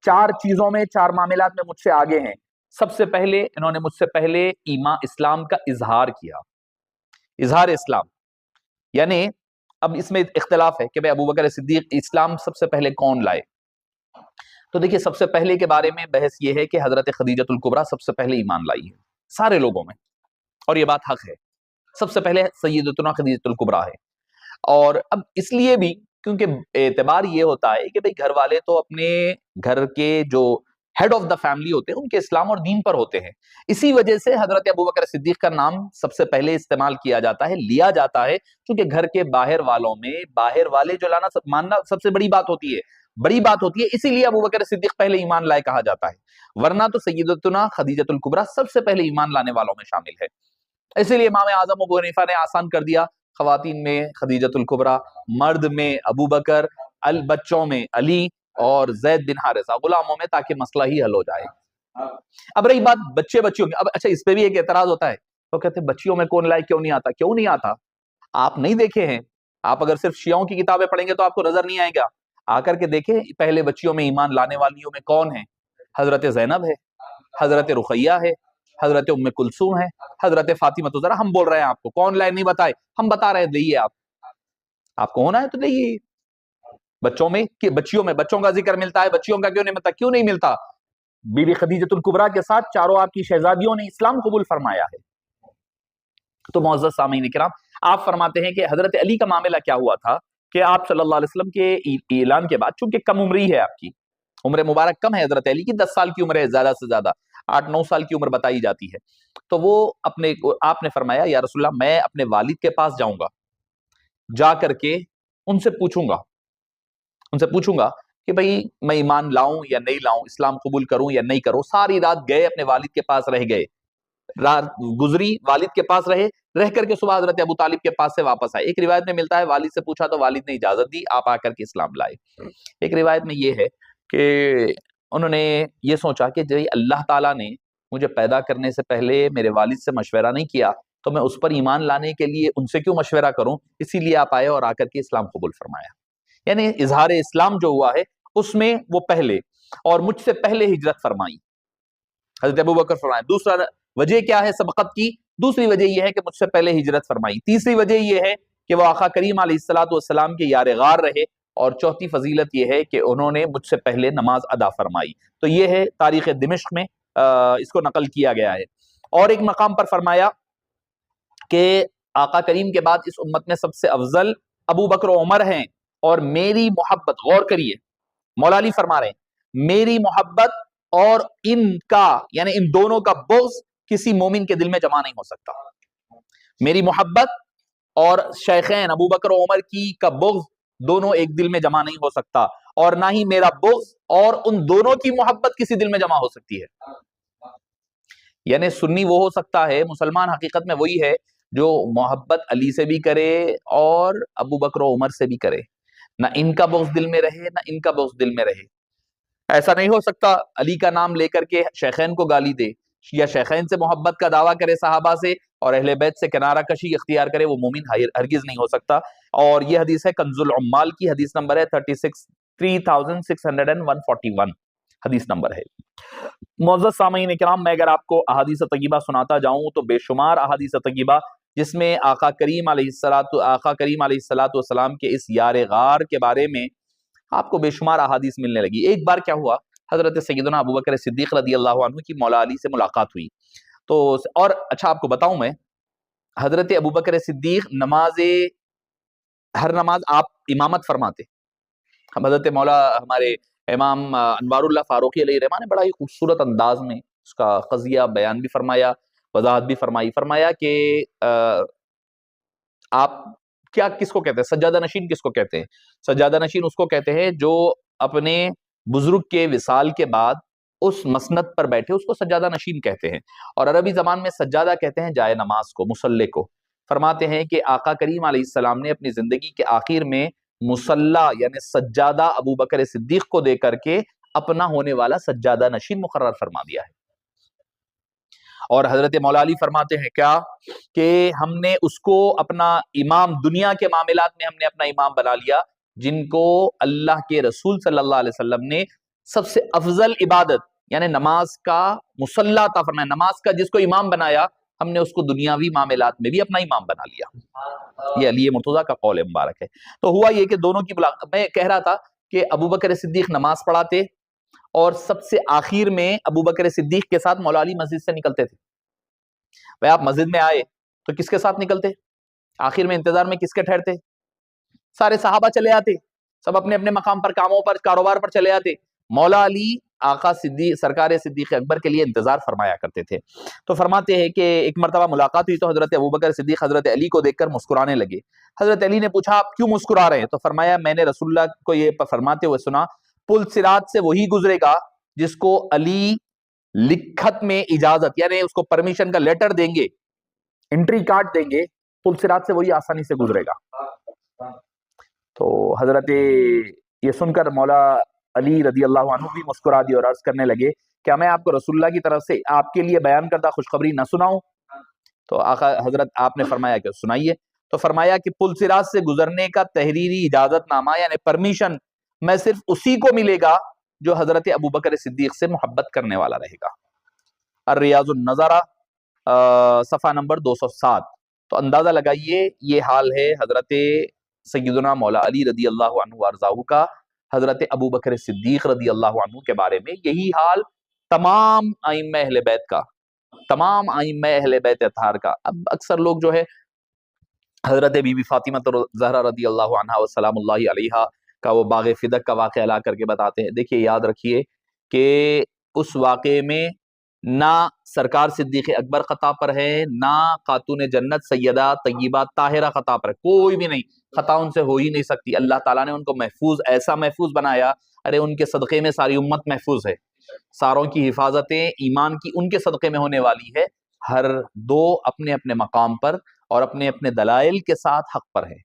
4 چیزوں میں, 4 معاملات میں مجھ سے آگے ہیں. سب سے پہلے انہوں نے مجھ سے پہلے اسلام کا اظہار کیا, اظہار اسلام. یعنی اب اس میں اختلاف ہے کہ بھئی ابو بکر صدیق اسلام سب سے پہلے کون لائے. تو دیکھیے سب سے پہلے کے بارے میں بحث یہ ہے کہ حضرت خدیجۃ الکبریٰ سب سے پہلے ایمان لائی ہے سارے لوگوں میں, اور یہ بات حق ہے. سب سے پہلے سیدتنا خدیجۃ الکبریٰ ہے. اور اب اس لیے بھی کیونکہ اعتبار یہ ہوتا ہے کہ بھئی گھر والے تو اپنے گھر کے جو ہیڈ آف دا فیملی ہوتے ہیں ان کے اسلام اور دین پر ہوتے ہیں. اسی وجہ سے حضرت ابو بکر صدیق کا نام سب سے پہلے استعمال کیا جاتا ہے, لیا جاتا ہے, کیونکہ گھر کے باہر والوں میں باہر والے جو لانا ماننا سب سے بڑی بات ہوتی ہے, اسی لیے ابو بکر صدیق پہلے ایمان لائے کہا جاتا ہے. ورنہ تو سیدتنا خدیجۃ الکبریٰ سب سے پہلے ایمان لانے والوں میں شامل ہے. اسی لیے امام اعظم ابو حنیفہ نے آسان کر دیا, خواتین میں خدیجۃ الکبریٰ, مرد میں ابو بکر, بچوں میں علی اور زید بن حارثہ, غلاموں میں, تاکہ مسئلہ ہی حل ہو جائے. اب رہی بات بچیوں کی, اب اچھا اس پہ بھی ایک اعتراض ہوتا ہے, تو کہتے ہیں بچیوں میں کون لائے, کیوں نہیں آتا. آپ نہیں دیکھے ہیں, آپ اگر صرف شیعوں کی کتابیں پڑھیں گے تو آپ کو نظر نہیں آئے گا. آ کر کے دیکھیں پہلے بچیوں میں ایمان لانے والیوں میں کون ہیں. حضرت زینب ہے, حضرت رقیہ ہے, حضرت ام کلثوم ہے, حضرت فاطمہ الزہرا. ہم بول رہے ہیں آپ کو کون لائے نہیں بتائے, ہم بتا رہے ہیں لئیے آپ کو ہونا ہے تو لئیے. بچوں میں کہ بچیوں میں بچوں کا ذکر ملتا ہے, بچیوں کا کیوں نہیں ملتا. بی بی خدیجۃ الکبریٰ کے ساتھ چاروں آپ کی شہزادیوں نے اسلام قبول فرمایا ہے. تو معزز سامعین کرام, آپ فرماتے ہیں کہ حضرت علی کا معاملہ کیا ہوا تھا کہ آپ صلی اللہ علیہ وسلم کے اعلان کے بعد, چونکہ کم عمری ہے آپ کی, عمر مبارک کم ہے حضرت علی کی, 10 سال کی عمر ہے زیادہ سے زیادہ, 8-9 سال کی عمر بتائی جاتی ہے. تو وہ آپ نے فرمایا یا رسول اللہ میں اپنے والد کے پاس جاؤں گا, جا کر کے ان سے پوچھوں گا کہ بھئی میں ایمان لاؤں یا نہیں لاؤں, اسلام قبول کروں یا نہیں کروں. ساری رات گئے اپنے والد کے پاس رہ گئے, رات گزری والد کے پاس رہ کر کے صبح حضرت ابو طالب کے پاس سے واپس آئے. ایک روایت میں ملتا ہے والد سے پوچھا تو والد نے اجازت دی, آپ آ کر کے اسلام لائے. ایک روایت میں یہ ہے کہ انہوں نے یہ سوچا کہ جی اللہ تعالیٰ نے مجھے پیدا کرنے سے پہلے میرے والد سے مشورہ نہیں کیا, تو میں اس پر ایمان لانے کے لیے ان سے کیوں مشورہ کروں, اسی لیے آپ آئے اور آ کر کے اسلام قبول فرمایا. یعنی اظہار اسلام جو ہوا ہے اس میں وہ پہلے, اور مجھ سے پہلے ہجرت فرمائی حضرت ابو بکر فرمایا. دوسرا وجہ کیا ہے سبقت کی؟ دوسری وجہ یہ ہے کہ مجھ سے پہلے ہجرت فرمائی. تیسری وجہ یہ ہے کہ وہ آقا کریم علیہ الصلوۃ والسلام کے یار غار رہے. اور چوتھی فضیلت یہ ہے کہ انہوں نے مجھ سے پہلے نماز ادا فرمائی. تو یہ ہے تاریخ دمشق میں اس کو نقل کیا گیا ہے. اور ایک مقام پر فرمایا کہ آقا کریم کے بعد اس امت میں سب سے افضل ابو بکر و عمر ہیں, اور میری محبت, غور کریے مولا علی فرما رہے ہیں میری محبت اور ان کا یعنی ان دونوں کا بغض کسی مومن کے دل میں جمع نہیں ہو سکتا. میری محبت اور شیخین ابو بکر و عمر کی کا بغض دونوں ایک دل میں جمع نہیں ہو سکتا, اور نہ ہی میرا بغض اور ان دونوں کی محبت کسی دل میں جمع ہو سکتی ہے. یعنی سنی وہ ہو سکتا ہے, مسلمان حقیقت میں وہی ہے جو محبت علی سے بھی کرے اور ابو بکر و عمر سے بھی کرے، نہ ان کا بغض دل میں رہے نہ ان کا بغض دل میں رہے۔ ایسا نہیں ہو سکتا علی کا نام لے کر کے شیخین کو گالی دے یا شیخین سے محبت کا دعویٰ کرے صحابہ سے اور اہل بیت سے کنارہ کشی اختیار کرے، وہ مومن ہرگز نہیں ہو سکتا۔ اور یہ حدیث ہے کنز العمال کی، حدیث نمبر ہے 3641 حدیث نمبر ہے۔ معزز سامعین اکرام، میں اگر آپ کو احادیث طیبہ سناتا جاؤں تو بے شمار احادیث طیبہ جس میں آقا کریم علیہ السلام کے اس یار غار کے بارے میں آپ کو بے شمار احادیث ملنے لگی۔ ایک بار کیا ہوا، حضرت سیدنا ابو بکر صدیق رضی اللہ عنہ کی مولا علی سے ملاقات ہوئی تو، اور اچھا آپ کو بتاؤں میں، حضرت ابو بکر صدیق ہر نماز آپ امامت فرماتے۔ ہم حضرت مولا ہمارے امام انوار اللہ فاروقی علیہ الرحمہ نے بڑا ہی خوبصورت انداز میں اس کا قضیہ بیان بھی فرمایا، وضاحت بھی فرمایا کہ آپ کیا کس کو کہتے ہیں، سجادہ نشین کس کو کہتے ہیں؟ سجادہ نشین اس کو کہتے ہیں جو اپنے بزرگ کے وصال کے بعد اس مسند پر بیٹھے، اس کو سجادہ نشین کہتے ہیں۔ اور عربی زبان میں سجادہ کہتے ہیں جائے نماز کو، مصلی کو۔ فرماتے ہیں کہ آقا کریم علیہ السلام نے اپنی زندگی کے آخر میں مصلی یعنی سجادہ ابو بکر صدیق کو دے کر کے اپنا ہونے والا سجادہ نشین مقرر فرما دیا ہے۔ اور حضرت مولا علی فرماتے ہیں کیا کہ ہم نے اس کو اپنا امام، دنیا کے معاملات میں ہم نے اپنا امام بنا لیا، جن کو اللہ کے رسول صلی اللہ علیہ وسلم نے سب سے افضل عبادت یعنی نماز کا مصلی عطا فرمایا، نماز کا جس کو امام بنایا، ہم نے اس کو دنیاوی معاملات میں بھی اپنا امام بنا لیا۔ یہ علی مرتضیٰ کا قول مبارک ہے۔ تو ہوا یہ کہ دونوں کی ملاقات، میں کہہ رہا تھا کہ ابو بکر صدیق نماز پڑھاتے اور سب سے آخر میں ابو بکر صدیق کے ساتھ مولا علی مسجد سے نکلتے تھے۔ بھائی آپ مسجد میں آئے تو کس کے ساتھ نکلتے؟ آخر میں انتظار میں کس کے ٹھہرتے؟ سارے صحابہ چلے آتے، سب اپنے اپنے مقام پر، کاموں پر، کاروبار پر چلے آتے۔ مولا علی آقا صدیق سرکار صدیق اکبر کے لیے انتظار فرمایا کرتے تھے۔ تو فرماتے ہیں کہ ایک مرتبہ ملاقات ہوئی تو حضرت ابو بکر صدیق حضرت علی کو دیکھ کر مسکرانے لگے۔ حضرت علی نے پوچھا آپ کیوں مسکرا رہے ہیں؟ تو فرمایا میں نے رسول اللہ کو یہ فرماتے ہوئے سنا، پل صراط سے وہی گزرے گا جس کو علی لکھت میں اجازت یعنی اس کو پرمیشن کا لیٹر دیں گے، انٹری کارڈ دیں گے، پل صراط سے وہی آسانی سے گزرے گا۔ تو حضرت یہ سن کر مولا علی رضی اللہ عنہ بھی مسکرا دی اور عرض کرنے لگے کیا میں آپ کو رسول اللہ کی طرف سے آپ کے لیے بیان کردہ خوشخبری نہ سناؤں؟ تو آقا حضرت آپ نے فرمایا کہ سنائیے۔ تو فرمایا کہ پل صراط سے گزرنے کا تحریری اجازت نامہ یعنی پرمیشن میں صرف اسی کو ملے گا جو حضرت ابو بکر صدیق سے محبت کرنے والا رہے گا۔ الریاض النظرہ صفحہ نمبر 207۔ تو اندازہ لگائیے یہ حال ہے حضرت سیدنا مولا علی رضی اللہ عنہ وارضاہ کا حضرت ابو بکر صدیق رضی اللہ عنہ کے بارے میں، یہی حال تمام ائمہ اہل بیت کا، تمام ائمہ اہل بیت اطہار کا۔ اب اکثر لوگ جو ہے حضرت بی بی فاطمہ زہرا رضی اللہ عنہا وسلام اللہ علیہا کا وہ باغ فدق کا واقعہ لا کر کے بتاتے ہیں۔ دیکھیے یاد رکھیے کہ اس واقعے میں نہ سرکار صدیق اکبر خطا پر ہے، نہ خاتون جنت سیدہ طیبہ طاہرہ خطا پر ہے، کوئی بھی نہیں، خطا ان سے ہو ہی نہیں سکتی۔ اللہ تعالیٰ نے ان کو محفوظ، ایسا محفوظ بنایا، ارے ان کے صدقے میں ساری امت محفوظ ہے، ساروں کی حفاظتیں ایمان کی ان کے صدقے میں ہونے والی ہے۔ ہر دو اپنے اپنے مقام پر اور اپنے اپنے دلائل کے ساتھ حق پر ہے،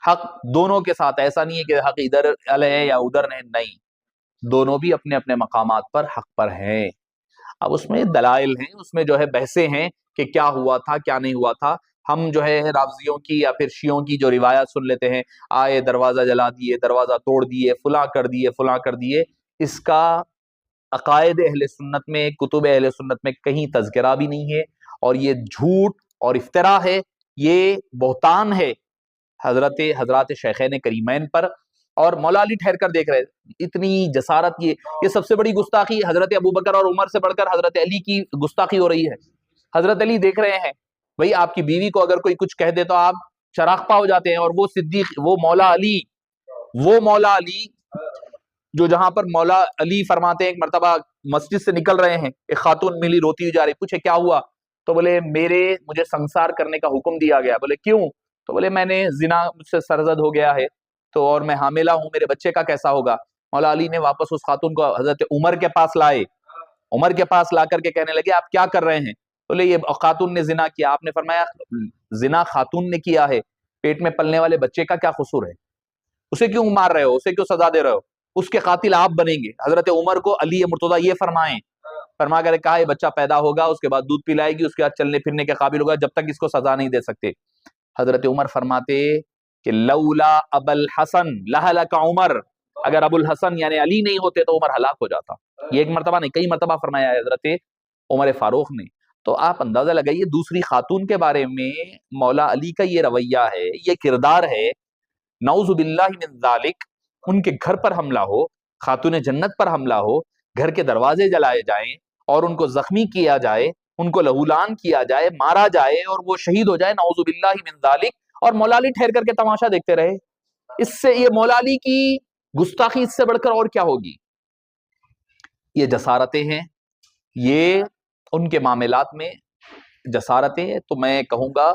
حق دونوں کے ساتھ، ایسا نہیں ہے کہ حق ادھر ہے یا ادھر نہیں، دونوں بھی اپنے اپنے مقامات پر حق پر ہیں۔ اب اس میں دلائل ہیں، اس میں جو ہے بحثیں ہیں کہ کیا ہوا تھا کیا نہیں ہوا تھا۔ ہم جو ہے رافضیوں کی یا پھر شیعوں کی جو روایات سن لیتے ہیں، آئے دروازہ جلا دیے، دروازہ توڑ دیے، فلاں کر دیے، فلاں کر دیے، اس کا عقائد اہل سنت میں، کتب اہل سنت میں کہیں تذکرہ بھی نہیں ہے، اور یہ جھوٹ اور افتراء ہے، یہ بہتان ہے حضرات شیخین کریمین پر۔ اور مولا علی ٹھہر کر دیکھ رہے، اتنی جسارت، یہ سب سے بڑی گستاخی حضرت ابو بکر اور عمر سے بڑھ کر حضرت علی کی گستاخی ہو رہی ہے۔ حضرت علی دیکھ رہے ہیں، بھئی آپ کی بیوی کو اگر کوئی کچھ کہہ دے تو آپ چراغ ہو جاتے ہیں، اور وہ صدیق، وہ مولا علی جو جہاں پر مولا علی فرماتے ہیں ایک مرتبہ مسجد سے نکل رہے ہیں، ایک خاتون ملی روتی ہوئی جا رہی، پوچھے کیا ہوا؟ تو بولے مجھے سنسار کرنے کا حکم دیا گیا۔ بولے کیوں؟ تو بولے میں نے زنا مجھ سے سرزد ہو گیا ہے، تو اور میں حاملہ ہوں، میرے بچے کا کیسا ہوگا؟ مولا علی نے واپس اس خاتون کو حضرت عمر کے پاس لائے، عمر کے پاس لا کر کے کہنے لگے آپ کیا کر رہے ہیں؟ بولے یہ خاتون نے زنا کیا. آپ نے فرمایا زنا خاتون نے کیا ہے, پیٹ میں پلنے والے بچے کا کیا قصور ہے؟ اسے کیوں مار رہے ہو, اسے کیوں سزا دے رہے ہو؟ اس کے قاتل آپ بنیں گے. حضرت عمر کو علی مرتضیٰ یہ فرمائیں, فرما کر کہا یہ بچہ پیدا ہوگا, اس کے بعد دودھ پلائے گی, اس کے بعد چلنے پھرنے کے قابل ہوگا, جب تک اس کو سزا نہیں دے سکتے. حضرت عمر فرماتے کہ لولا ابا الحسن لہلک عمر, اگر ابو الحسن یعنی علی نہیں ہوتے تو عمر ہلاک ہو جاتا. یہ ایک مرتبہ نہیں, کئی مرتبہ فرمایا ہے حضرت عمر فاروق نے. تو آپ اندازہ لگائیے دوسری خاتون کے بارے میں مولا علی کا یہ رویہ ہے, یہ کردار ہے. نعوذ باللہ من ذالک, ان کے گھر پر حملہ ہو, خاتون جنت پر حملہ ہو, گھر کے دروازے جلائے جائیں اور ان کو زخمی کیا جائے, ان کو لہولان کیا جائے, مارا جائے اور وہ شہید ہو جائے, نعوذ باللہ من ذالک, اور مولا علی ٹھہر کر کے تماشا دیکھتے رہے. اس سے یہ مولا علی کی گستاخی اس سے بڑھ کر اور کیا ہوگی؟ یہ جسارتیں ہیں, یہ ان کے معاملات میں جسارتیں. تو میں کہوں گا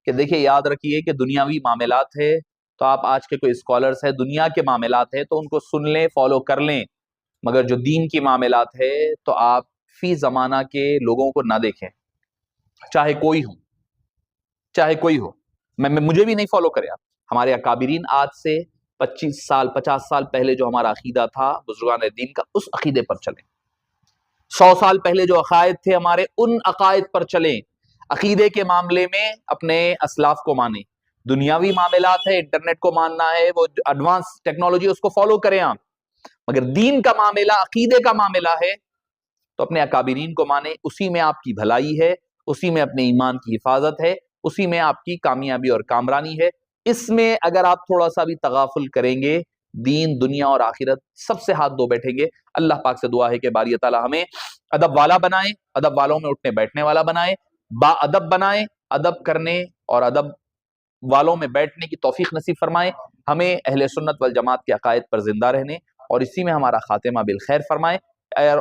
کہ دیکھیں یاد رکھیے کہ دنیاوی معاملات ہے تو آپ آج کے کوئی اسکالرز ہیں, دنیا کے معاملات ہیں تو ان کو سن لیں, فالو کر لیں, مگر جو دین کی معاملات ہے تو آپ فی زمانہ کے لوگوں کو نہ دیکھیں, چاہے کوئی ہو, چاہے کوئی ہو. مجھے بھی نہیں فالو کرے آپ. ہمارے اکابرین آج سے 25 سال 50 سال پہلے جو ہمارا عقیدہ تھا بزرگان دین کا, اس عقیدے پر چلیں. 100 سال پہلے جو عقائد تھے ہمارے, ان عقائد پر چلیں. عقیدے کے معاملے میں اپنے اسلاف کو مانیں. دنیاوی معاملات ہے, انٹرنیٹ کو ماننا ہے, وہ ایڈوانس ٹیکنالوجی, اس کو فالو کریں آپ, مگر دین کا معاملہ, عقیدے کا معاملہ ہے تو اپنے اکابرین کو مانیں. اسی میں آپ کی بھلائی ہے, اسی میں اپنے ایمان کی حفاظت ہے, اسی میں آپ کی کامیابی اور کامرانی ہے. اس میں اگر آپ تھوڑا سا بھی تغافل کریں گے, دین دنیا اور آخرت سب سے ہاتھ دھو بیٹھیں گے. اللہ پاک سے دعا ہے کہ باری تعالیٰ ہمیں ادب والا بنائے, ادب والوں میں اٹھنے بیٹھنے والا بنائے, با ادب بنائے, ادب کرنے اور ادب والوں میں بیٹھنے کی توفیق نصیب فرمائے. ہمیں اہل سنت والجماعت کے عقائد پر زندہ رہنے اور اسی میں ہمارا خاتمہ بالخیر فرمائے.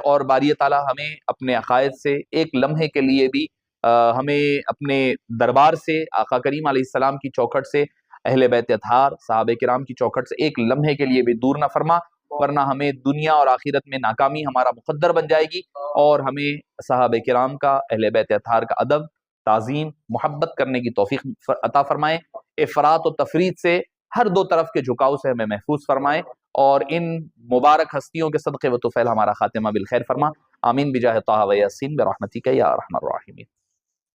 اور باری تعالیٰ ہمیں اپنے عقائد سے ایک لمحے کے لیے بھی ہمیں اپنے دربار سے, آقا کریم علیہ السلام کی چوکھٹ سے, اہل بیت اطہار صحابہ کرام کی چوکھٹ سے ایک لمحے کے لیے بھی دور نہ فرما, ورنہ ہمیں دنیا اور آخرت میں ناکامی ہمارا مقدر بن جائے گی. اور ہمیں صحابہ کرام کا, اہل بیت اطہار کا ادب, تعظیم, محبت کرنے کی توفیق عطا فرمائے. افراط و تفریط سے, ہر دو طرف کے جھکاؤ سے ہمیں محفوظ فرمائے, اور ان مبارک ہستیوں کے صدقے و طفیل ہمارا خاتمہ بالخیر فرما. آمین بجاہ طہ و یاسین برحمتک یا ارحم الراحمین.